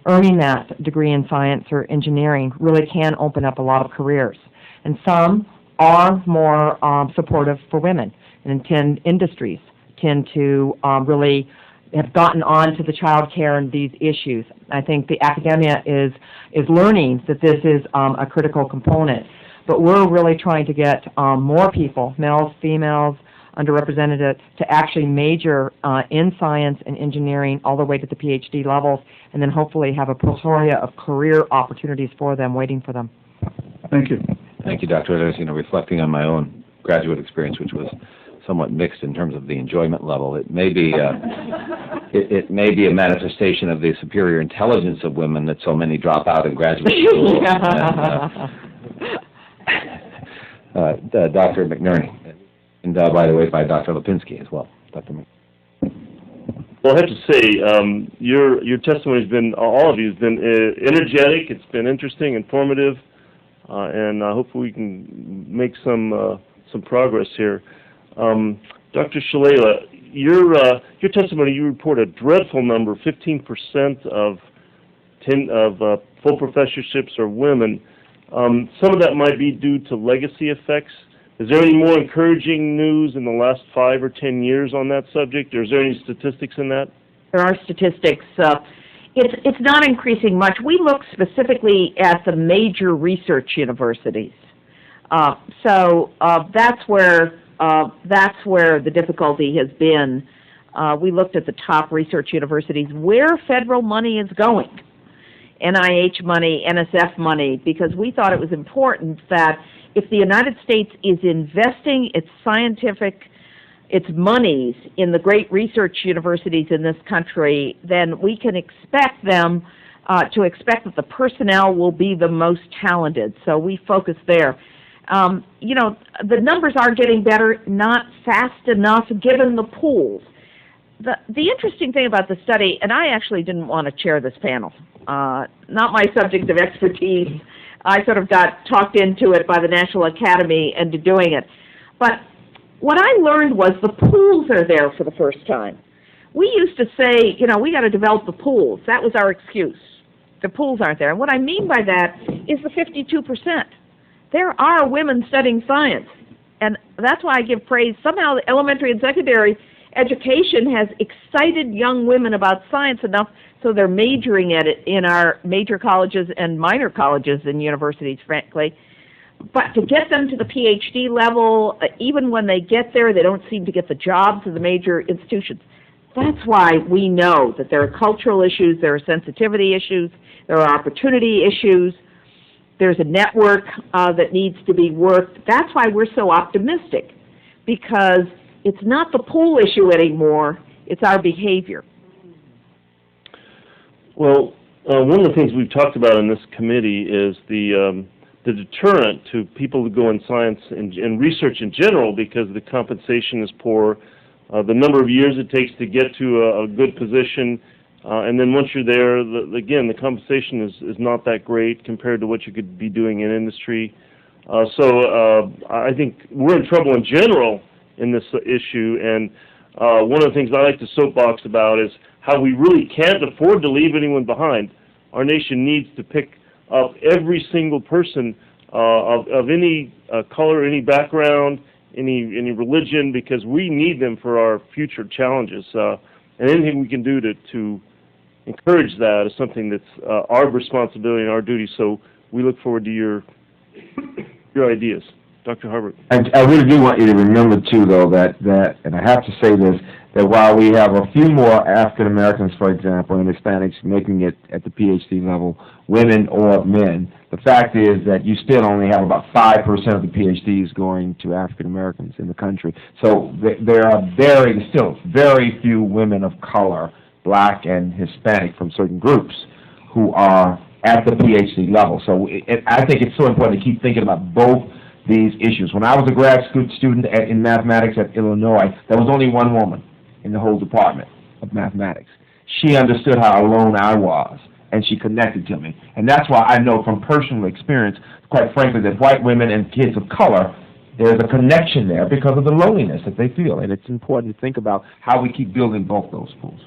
earning that degree in science or engineering really can open up a lot of careers. And some are more supportive for women and industries tend to really have gotten on to the child care and these issues. I think the academia is learning that this is a critical component. But we're really trying to get more people, males, females, underrepresented, to actually major in science and engineering all the way to the PhD levels, and then hopefully have a plethora of career opportunities for them waiting for them. thank you. Thank you, Dr. Ritter. Reflecting on my own graduate experience, which was somewhat mixed in terms of the enjoyment level, it may be it may be a manifestation of the superior intelligence of women that so many drop out of graduate school. Dr. McNerney, and by the way, by Dr. Lipinski as well. Dr. McNerney. Well, I have to say, your testimony has been, all of you, has been energetic. It's been interesting, informative, and hopefully we can make some progress here. Dr. Shalala, your testimony, you report a dreadful number, 15% of full professorships are women. Some of that might be due to legacy effects. Is there any more encouraging news in the last 5 or 10 years on that subject, or is there any statistics in that? There are statistics. It's not increasing much. We look specifically at the major research universities. So that's where the difficulty has been. We looked at the top research universities, where federal money is going, NIH money, NSF money, because we thought it was important that if the United States is investing its monies in the great research universities in this country, then we can expect them to expect that the personnel will be the most talented. So we focus there. The numbers are getting better, not fast enough given the pools. The interesting thing about the study, and I actually didn't want to chair this panel, not my subject of expertise. I sort of got talked into it by the National Academy into doing it. But what I learned was the pools are there for the first time. We used to say, we got to develop the pools. That was our excuse. The pools aren't there. And what I mean by that is the 52%. there are women studying science. And that's why I give praise. Somehow the elementary and secondary education has excited young women about science enough so they're majoring at it in our major colleges and minor colleges and universities, frankly. But to get them to the PhD level, even when they get there, they don't seem to get the jobs of the major institutions. That's why we know that there are cultural issues, there are sensitivity issues, there are opportunity issues, there's a network that needs to be worked. That's why we're so optimistic, because it's not the pool issue anymore, it's our behavior. Well, one of the things we've talked about in this committee is the deterrent to people who go in science and research in general, because the compensation is poor, the number of years it takes to get to a good position, and then once you're there, again, the compensation is not that great compared to what you could be doing in industry. So I think we're in trouble in general in this issue, and one of the things I like to soapbox about is how we really can't afford to leave anyone behind. Our nation needs to pick up every single person of any color, any background, any religion, because we need them for our future challenges. And anything we can do to encourage that is something that's our responsibility and our duty. So we look forward to your ideas. Dr. Harbert. I really do want you to remember, too, though, that, and I have to say this, that while we have a few more African Americans, for example, and Hispanics making it at the PhD level, women or men, the fact is that you still only have about 5% of the PhDs going to African Americans in the country. So there are still very few women of color, black and Hispanic from certain groups, who are at the PhD level. So I think it's so important to keep thinking about both these issues. When I was a grad student in mathematics at Illinois, there was only one woman in the whole department of mathematics. She understood how alone I was, and she connected to me. And that's why I know from personal experience, quite frankly, that white women and kids of color, there's a connection there because of the loneliness that they feel. And it's important to think about how we keep building both those pools.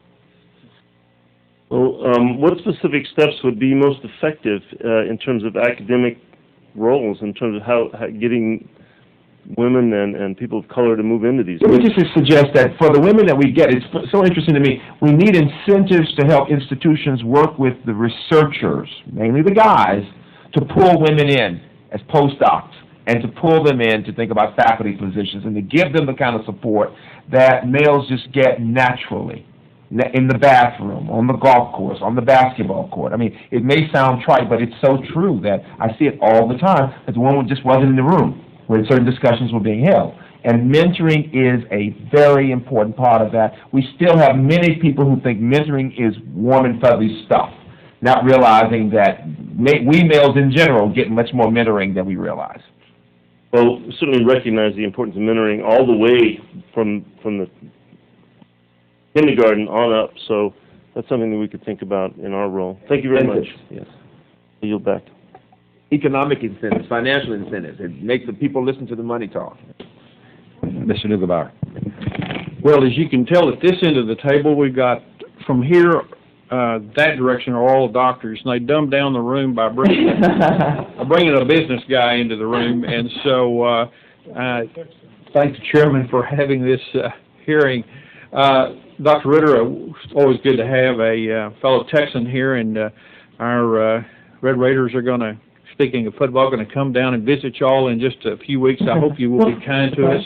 Well, what specific steps would be most effective in terms of academic roles, in terms of how getting women and people of color to move into these? Let me just suggest that for the women that we get, it's so interesting to me, we need incentives to help institutions work with the researchers, mainly the guys, to pull women in as postdocs and to pull them in to think about faculty positions and to give them the kind of support that males just get naturally in the bathroom, on the golf course, on the basketball court. I mean, it may sound trite, but it's so true that I see it all the time, that the woman just wasn't in the room when certain discussions were being held. And mentoring is a very important part of that. We still have many people who think mentoring is warm and fuzzy stuff, not realizing that we males in general get much more mentoring than we realize. Well, certainly recognize the importance of mentoring all the way from the kindergarten on up, so that's something that we could think about in our role. Thank you very much. Yes. I yield back. Economic incentives, financial incentives, and make the people listen to the money talk. Mr. Neugebauer. Well, as you can tell at this end of the table, we've got from here, that direction are all doctors, and they dumb down the room by bringing a business guy into the room. And so thank the chairman for having this hearing. Dr. Ritter, it's always good to have a fellow Texan here, and our Red Raiders are going to, speaking of football, going to come down and visit y'all in just a few weeks. I hope you will be kind to us.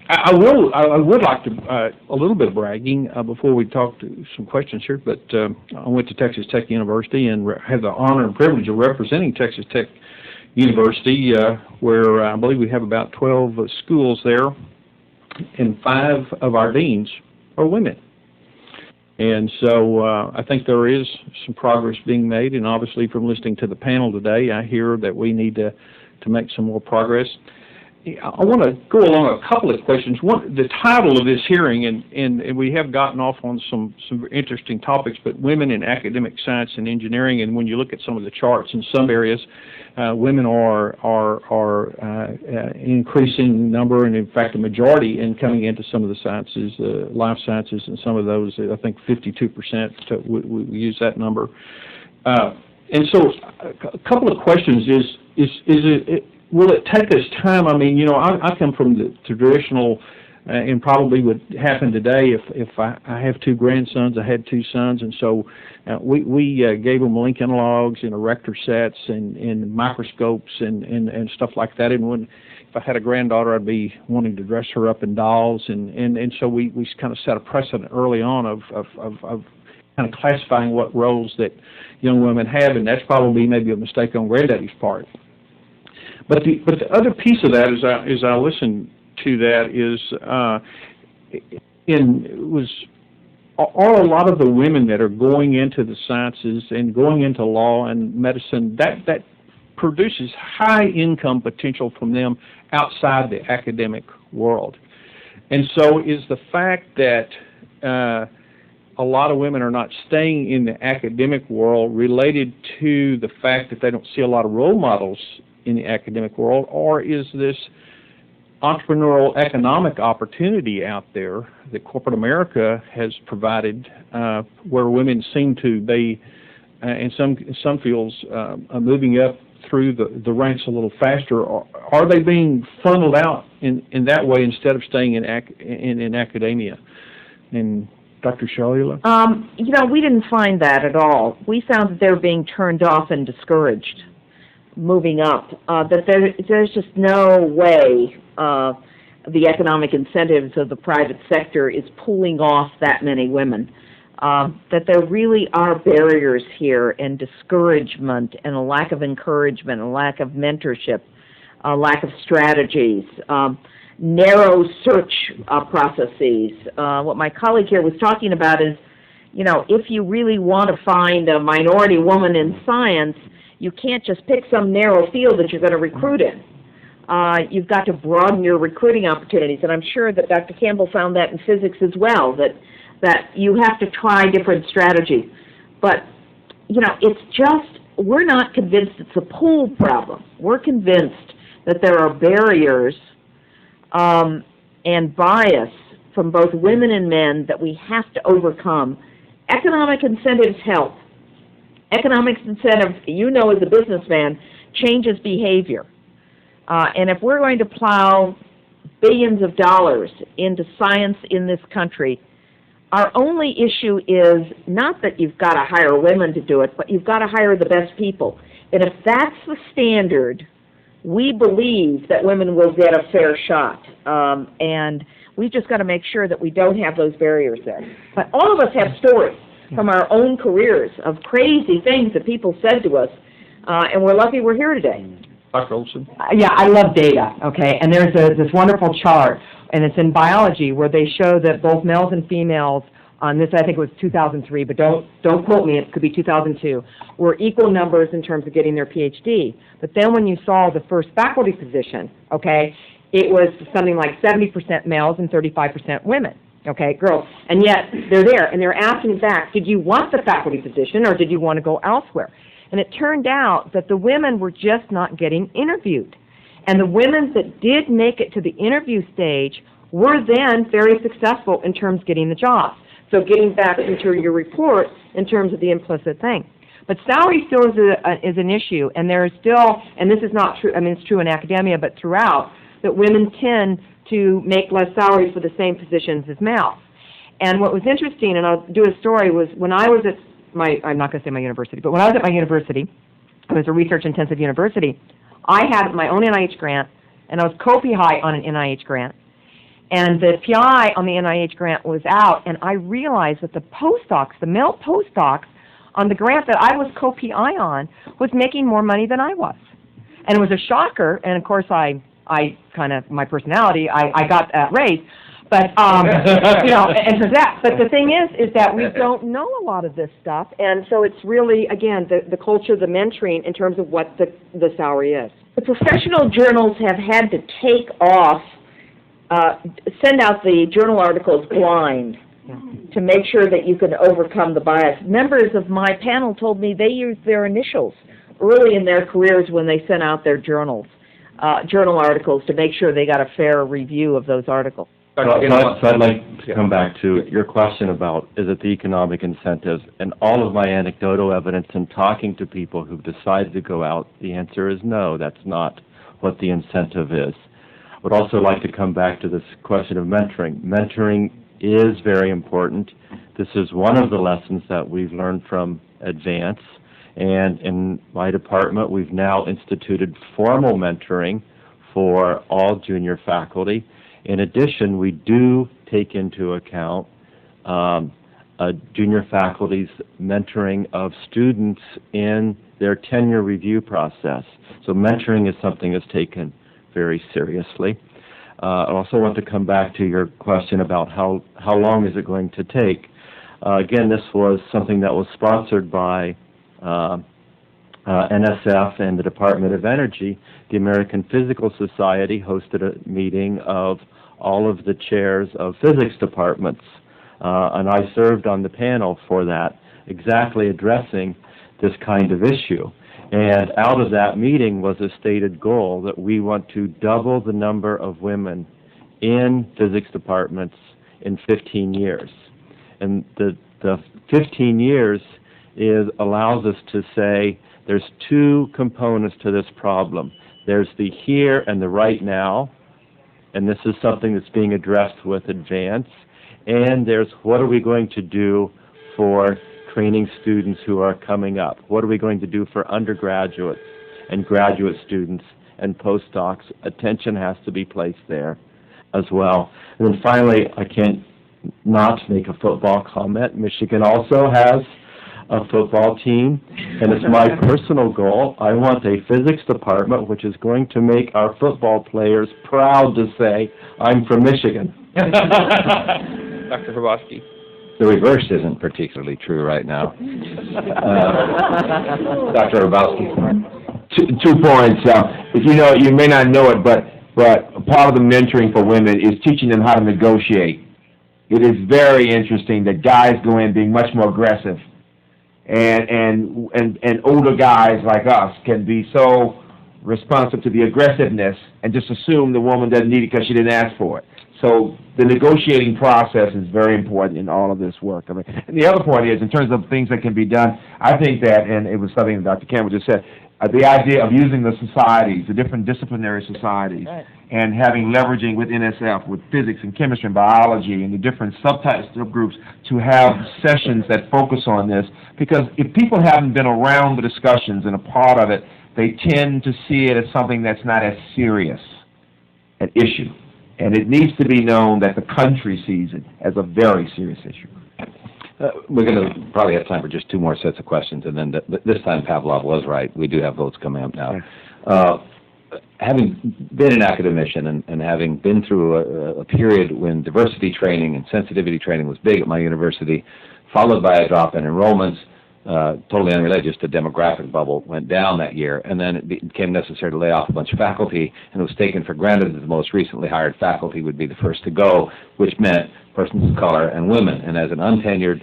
I would like to, a little bit of bragging before we talk to some questions here, but I went to Texas Tech University and had the honor and privilege of representing Texas Tech University, where I believe we have about 12 schools there, and 5 of our deans are women. And so I think there is some progress being made, and obviously from listening to the panel today, I hear that we need to make some more progress. I want to go along a couple of questions. One, the title of this hearing, and we have gotten off on some interesting topics, but women in academic science and engineering, and when you look at some of the charts in some areas, women are increasing number, and in fact a majority in coming into some of the sciences, life sciences, and some of those, I think 52%, we use that number. And so, a couple of questions will it take us time? I mean, I come from the traditional, and probably would happen today if I have two grandsons. I had two sons, and so we gave them Lincoln logs and erector sets and microscopes and stuff like that. And if I had a granddaughter, I'd be wanting to dress her up in dolls, and so we kind of set a precedent early on of kind of classifying what roles that young women have, and that's probably maybe a mistake on Granddaddy's part. But the other piece of that, as I listen to that, are a lot of the women that are going into the sciences and going into law and medicine, that produces high income potential from them outside the academic world. And so is the fact that a lot of women are not staying in the academic world related to the fact that they don't see a lot of role models in the academic world, or is this entrepreneurial economic opportunity out there that corporate America has provided, where women seem to be, in some fields, moving up through the ranks a little faster? Are they being funneled out in that way instead of staying in academia? And Dr. Shalala? We didn't find that at all. We found that they were being turned off and discouraged moving up, that there's just no way the economic incentives of the private sector is pulling off that many women, that there really are barriers here and discouragement and a lack of encouragement, a lack of mentorship, a lack of strategies, narrow search processes. What my colleague here was talking about is, if you really want to find a minority woman in science, you can't just pick some narrow field that you're going to recruit in. You've got to broaden your recruiting opportunities, and I'm sure that Dr. Campbell found that in physics as well, that you have to try different strategies. But, it's just, we're not convinced it's a pull problem. We're convinced that there are barriers and bias from both women and men that we have to overcome. Economic incentives help. Economic incentive, as a businessman, changes behavior. And if we're going to plow billions of dollars into science in this country, our only issue is not that you've got to hire women to do it, but you've got to hire the best people. And if that's the standard, we believe that women will get a fair shot. And we've just got to make sure that we don't have those barriers there. But all of us have stories from our own careers of crazy things that people said to us, and we're lucky we're here today. Dr. Olsen? Yeah, I love data, okay? And there's this wonderful chart, and it's in biology, where they show that both males and females, on this, I think it was 2003, but don't quote me, it could be 2002, were equal numbers in terms of getting their PhD. But then when you saw the first faculty position, okay, it was something like 70% males and 35% women. Okay, girls, and yet they're there, and they're asking back, did you want the faculty position, or did you want to go elsewhere? And it turned out that the women were just not getting interviewed. And the women that did make it to the interview stage were then very successful in terms of getting the jobs. So getting back into your report in terms of the implicit thing. But salary still is an issue, and there is still, and this is not true, it's true in academia, but throughout, that women tend to make less salary for the same positions as males. And what was interesting, and I'll do a story, was when I was at I'm not going to say my university, but when I was at my university, it was a research-intensive university, I had my own NIH grant, and I was co-PI on an NIH grant. And the PI on the NIH grant was out, and I realized that the postdocs, the male postdocs, on the grant that I was co-PI on, was making more money than I was. And it was a shocker, and of course I kind of, my personality, I got that raise. But, and for that. But the thing is that we don't know a lot of this stuff, and so it's really, again, the culture, the mentoring in terms of what the salary is. The professional journals have had to take off, send out the journal articles blind to make sure that you can overcome the bias. Members of my panel told me they used their initials early in their careers when they sent out their journal articles to make sure they got a fair review of those articles. So I'd like to come back to your question about, is it the economic incentives? And all of my anecdotal evidence in talking to people who've decided to go out, the answer is no, that's not what the incentive is. I would also like to come back to this question of mentoring. Mentoring is very important. This is one of the lessons that we've learned from Advance. And in my department, we've now instituted formal mentoring for all junior faculty. In addition, we do take into account junior faculty's mentoring of students in their tenure review process. So mentoring is something that's taken very seriously. I also want to come back to your question about how long is it going to take. Again, this was something that was sponsored by NSF and the Department of Energy. The American Physical Society hosted a meeting of all of the chairs of physics departments, and I served on the panel for that, exactly addressing this kind of issue. And out of that meeting was a stated goal that we want to double the number of women in physics departments in 15 years. And the 15 years allows us to say there's two components to this problem. There's the here and the right now, and this is something that's being addressed with Advance. And there's what are we going to do for training students who are coming up? What are we going to do for undergraduates and graduate students and postdocs? Attention has to be placed there as well. And then finally, I can't not make a football comment. Michigan also has a football team, and it's my personal goal. I want a physics department which is going to make our football players proud to say, I'm from Michigan. Dr. Hrabowski. The reverse isn't particularly true right now. Dr. Hrabowski. Two points. You may not know it, but part of the mentoring for women is teaching them how to negotiate. It is very interesting that guys go in being much more aggressive, and older guys like us can be so responsive to the aggressiveness and just assume the woman doesn't need it because she didn't ask for it. So the negotiating process is very important in all of this work. I mean, and the other point is, in terms of things that can be done, I think that, and it was something that Dr. Campbell just said, the idea of using the societies, the different disciplinary societies, right, and leveraging with NSF, with physics and chemistry and biology and the different subgroups to have sessions that focus on this. Because if people haven't been around the discussions and a part of it, they tend to see it as something that's not as serious an issue. And it needs to be known that the country sees it as a very serious issue. We're going to probably have time for just two more sets of questions, and then this time Pavlov was right. We do have votes coming up now. Having been an academician and having been through a period when diversity training and sensitivity training was big at my university, followed by a drop in enrollments, totally unrelated, just a demographic bubble went down that year, and then it became necessary to lay off a bunch of faculty, and it was taken for granted that the most recently hired faculty would be the first to go, which meant persons of color and women. And as an untenured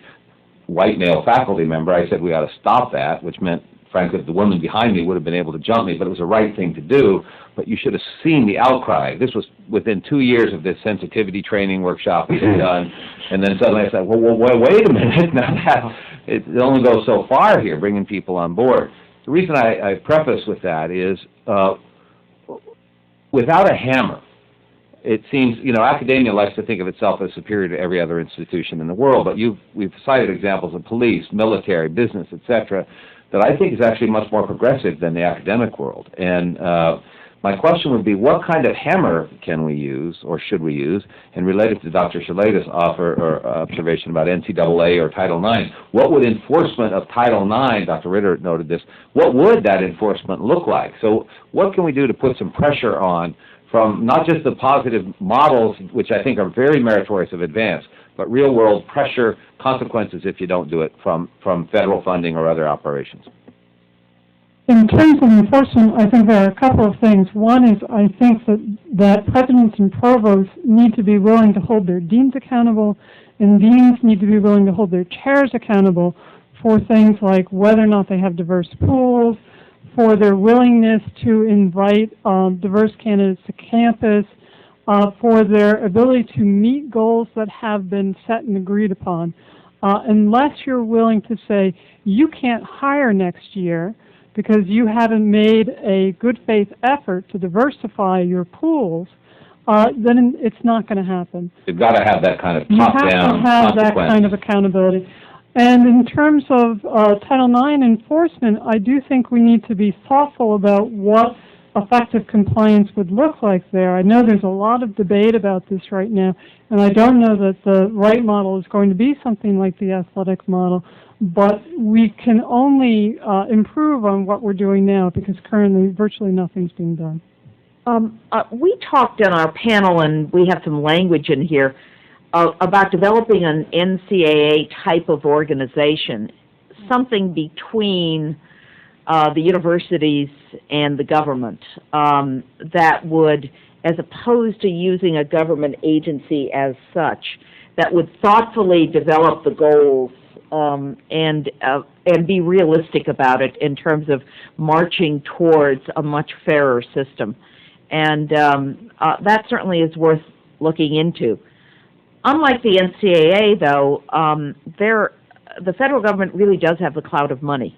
white male faculty member, I said we ought to stop that, which meant, frankly, the woman behind me would have been able to jump me, but it was the right thing to do. But you should have seen the outcry. This was within 2 years of this sensitivity training workshop we had done, and then suddenly I said, well, wait a minute, now it only goes so far here, bringing people on board. The reason I preface with that is, without a hammer, it seems, academia likes to think of itself as superior to every other institution in the world, but we've cited examples of police, military, business, etc., that I think is actually much more progressive than the academic world. And my question would be, what kind of hammer can we use, or should we use? And related to Dr. Shalala's offer or observation about NCAA or Title IX, what would enforcement of Title IX, Dr. Ritter noted this, what would that enforcement look like? So what can we do to put some pressure on from not just the positive models, which I think are very meritorious of Advance, but real-world pressure consequences if you don't do it from federal funding or other operations? In terms of enforcement, I think there are a couple of things. One is I think that presidents and provosts need to be willing to hold their deans accountable, and deans need to be willing to hold their chairs accountable for things like whether or not they have diverse pools, for their willingness to invite diverse candidates to campus, for their ability to meet goals that have been set and agreed upon. Unless you're willing to say, you can't hire next year because you haven't made a good faith effort to diversify your pools, then it's not going to happen. You've got to have that kind of You have top-down to have that consequence. kind of accountability. And in terms of Title IX enforcement, I do think we need to be thoughtful about what effective compliance would look like there. I know there's a lot of debate about this right now, and I don't know that the right model is going to be something like the athletic model, but we can only improve on what we're doing now because currently virtually nothing's being done. We talked on our panel, and we have some language in here, about developing an NCAA type of organization, something between the universities and the government, that would, as opposed to using a government agency as such, that would thoughtfully develop the goals and be realistic about it in terms of marching towards a much fairer system. And that certainly is worth looking into. Unlike the NCAA, though, the federal government really does have the clout of money,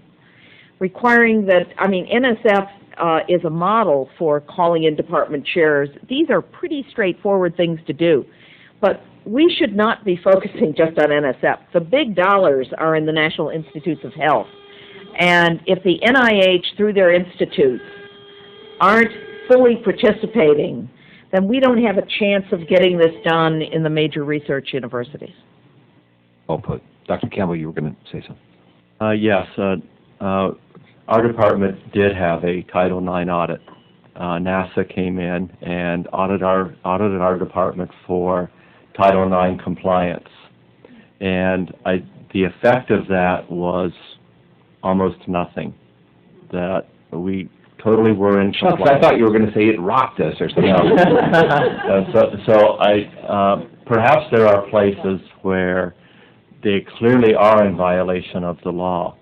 requiring that, NSF is a model for calling in department chairs. These are pretty straightforward things to do, but we should not be focusing just on NSF. The big dollars are in the National Institutes of Health, and if the NIH, through their institutes, aren't fully participating, then we don't have a chance of getting this done in the major research universities. Well put. Dr. Campbell, you were going to say something. Yes, our department did have a Title IX audit. NASA came in and audited our department for Title IX compliance. And the effect of that was almost nothing. That we totally were in compliance. I thought you were going to say it rocked us or something. Perhaps there are places where they clearly are in violation of the law,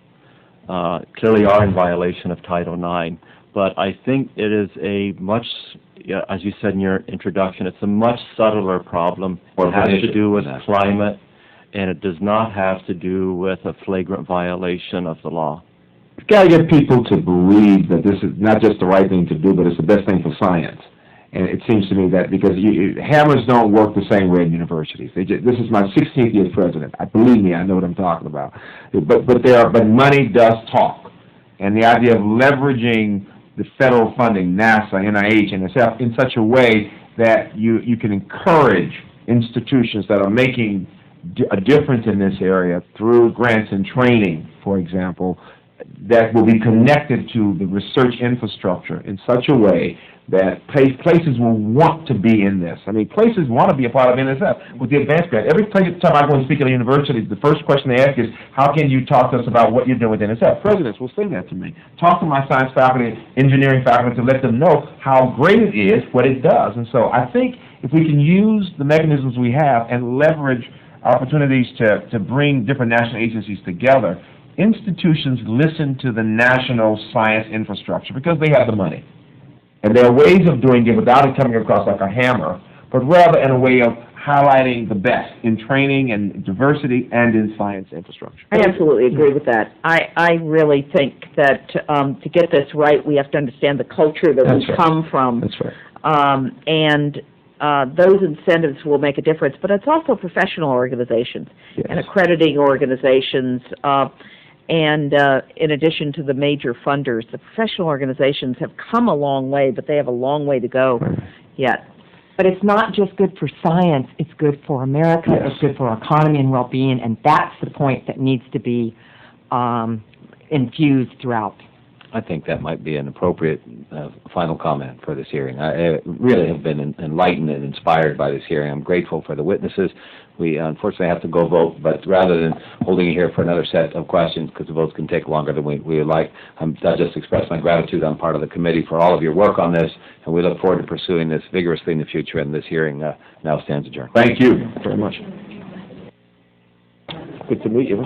clearly are in violation of Title IX. But I think it is a much, as you said in your introduction, it's a much subtler problem. It has to do with climate, and it does not have to do with a flagrant violation of the law. You've got to get people to believe that this is not just the right thing to do, but it's the best thing for science. And it seems to me that because hammers don't work the same way in universities. This is my 16th year as president. Believe me, I know what I'm talking about. But money does talk. And the idea of leveraging the federal funding, NASA, NIH, NSF, in such a way that you can encourage institutions that are making a difference in this area through grants and training, for example, that will be connected to the research infrastructure in such a way that places will want to be in this. Places want to be a part of NSF with the advanced grant. Every time I go and speak at a university, the first question they ask is, how can you talk to us about what you're doing with NSF? Presidents will say that to me. Talk to my science faculty, engineering faculty, to let them know how great it is, what it does. And so I think if we can use the mechanisms we have and leverage opportunities to bring different national agencies together, institutions listen to the national science infrastructure because they have the money. And there are ways of doing it without it coming across like a hammer, but rather in a way of highlighting the best in training and diversity and in science infrastructure. I absolutely agree with that. I really think that to get this right, we have to understand the culture that we come from. That's right. And those incentives will make a difference. But it's also professional organizations and accrediting organizations. And in addition to the major funders, the professional organizations have come a long way, but they have a long way to go yet. But it's not just good for science, it's good for America, it's good for our economy and well-being, and that's the point that needs to be infused throughout. I think that might be an appropriate final comment for this hearing. I really have been enlightened and inspired by this hearing. I'm grateful for the witnesses. We unfortunately have to go vote, but rather than holding you here for another set of questions, because the votes can take longer than we would like, I'll just express my gratitude on part of the committee for all of your work on this, and we look forward to pursuing this vigorously in the future, and this hearing now stands adjourned. Thank you very much. Good to meet you.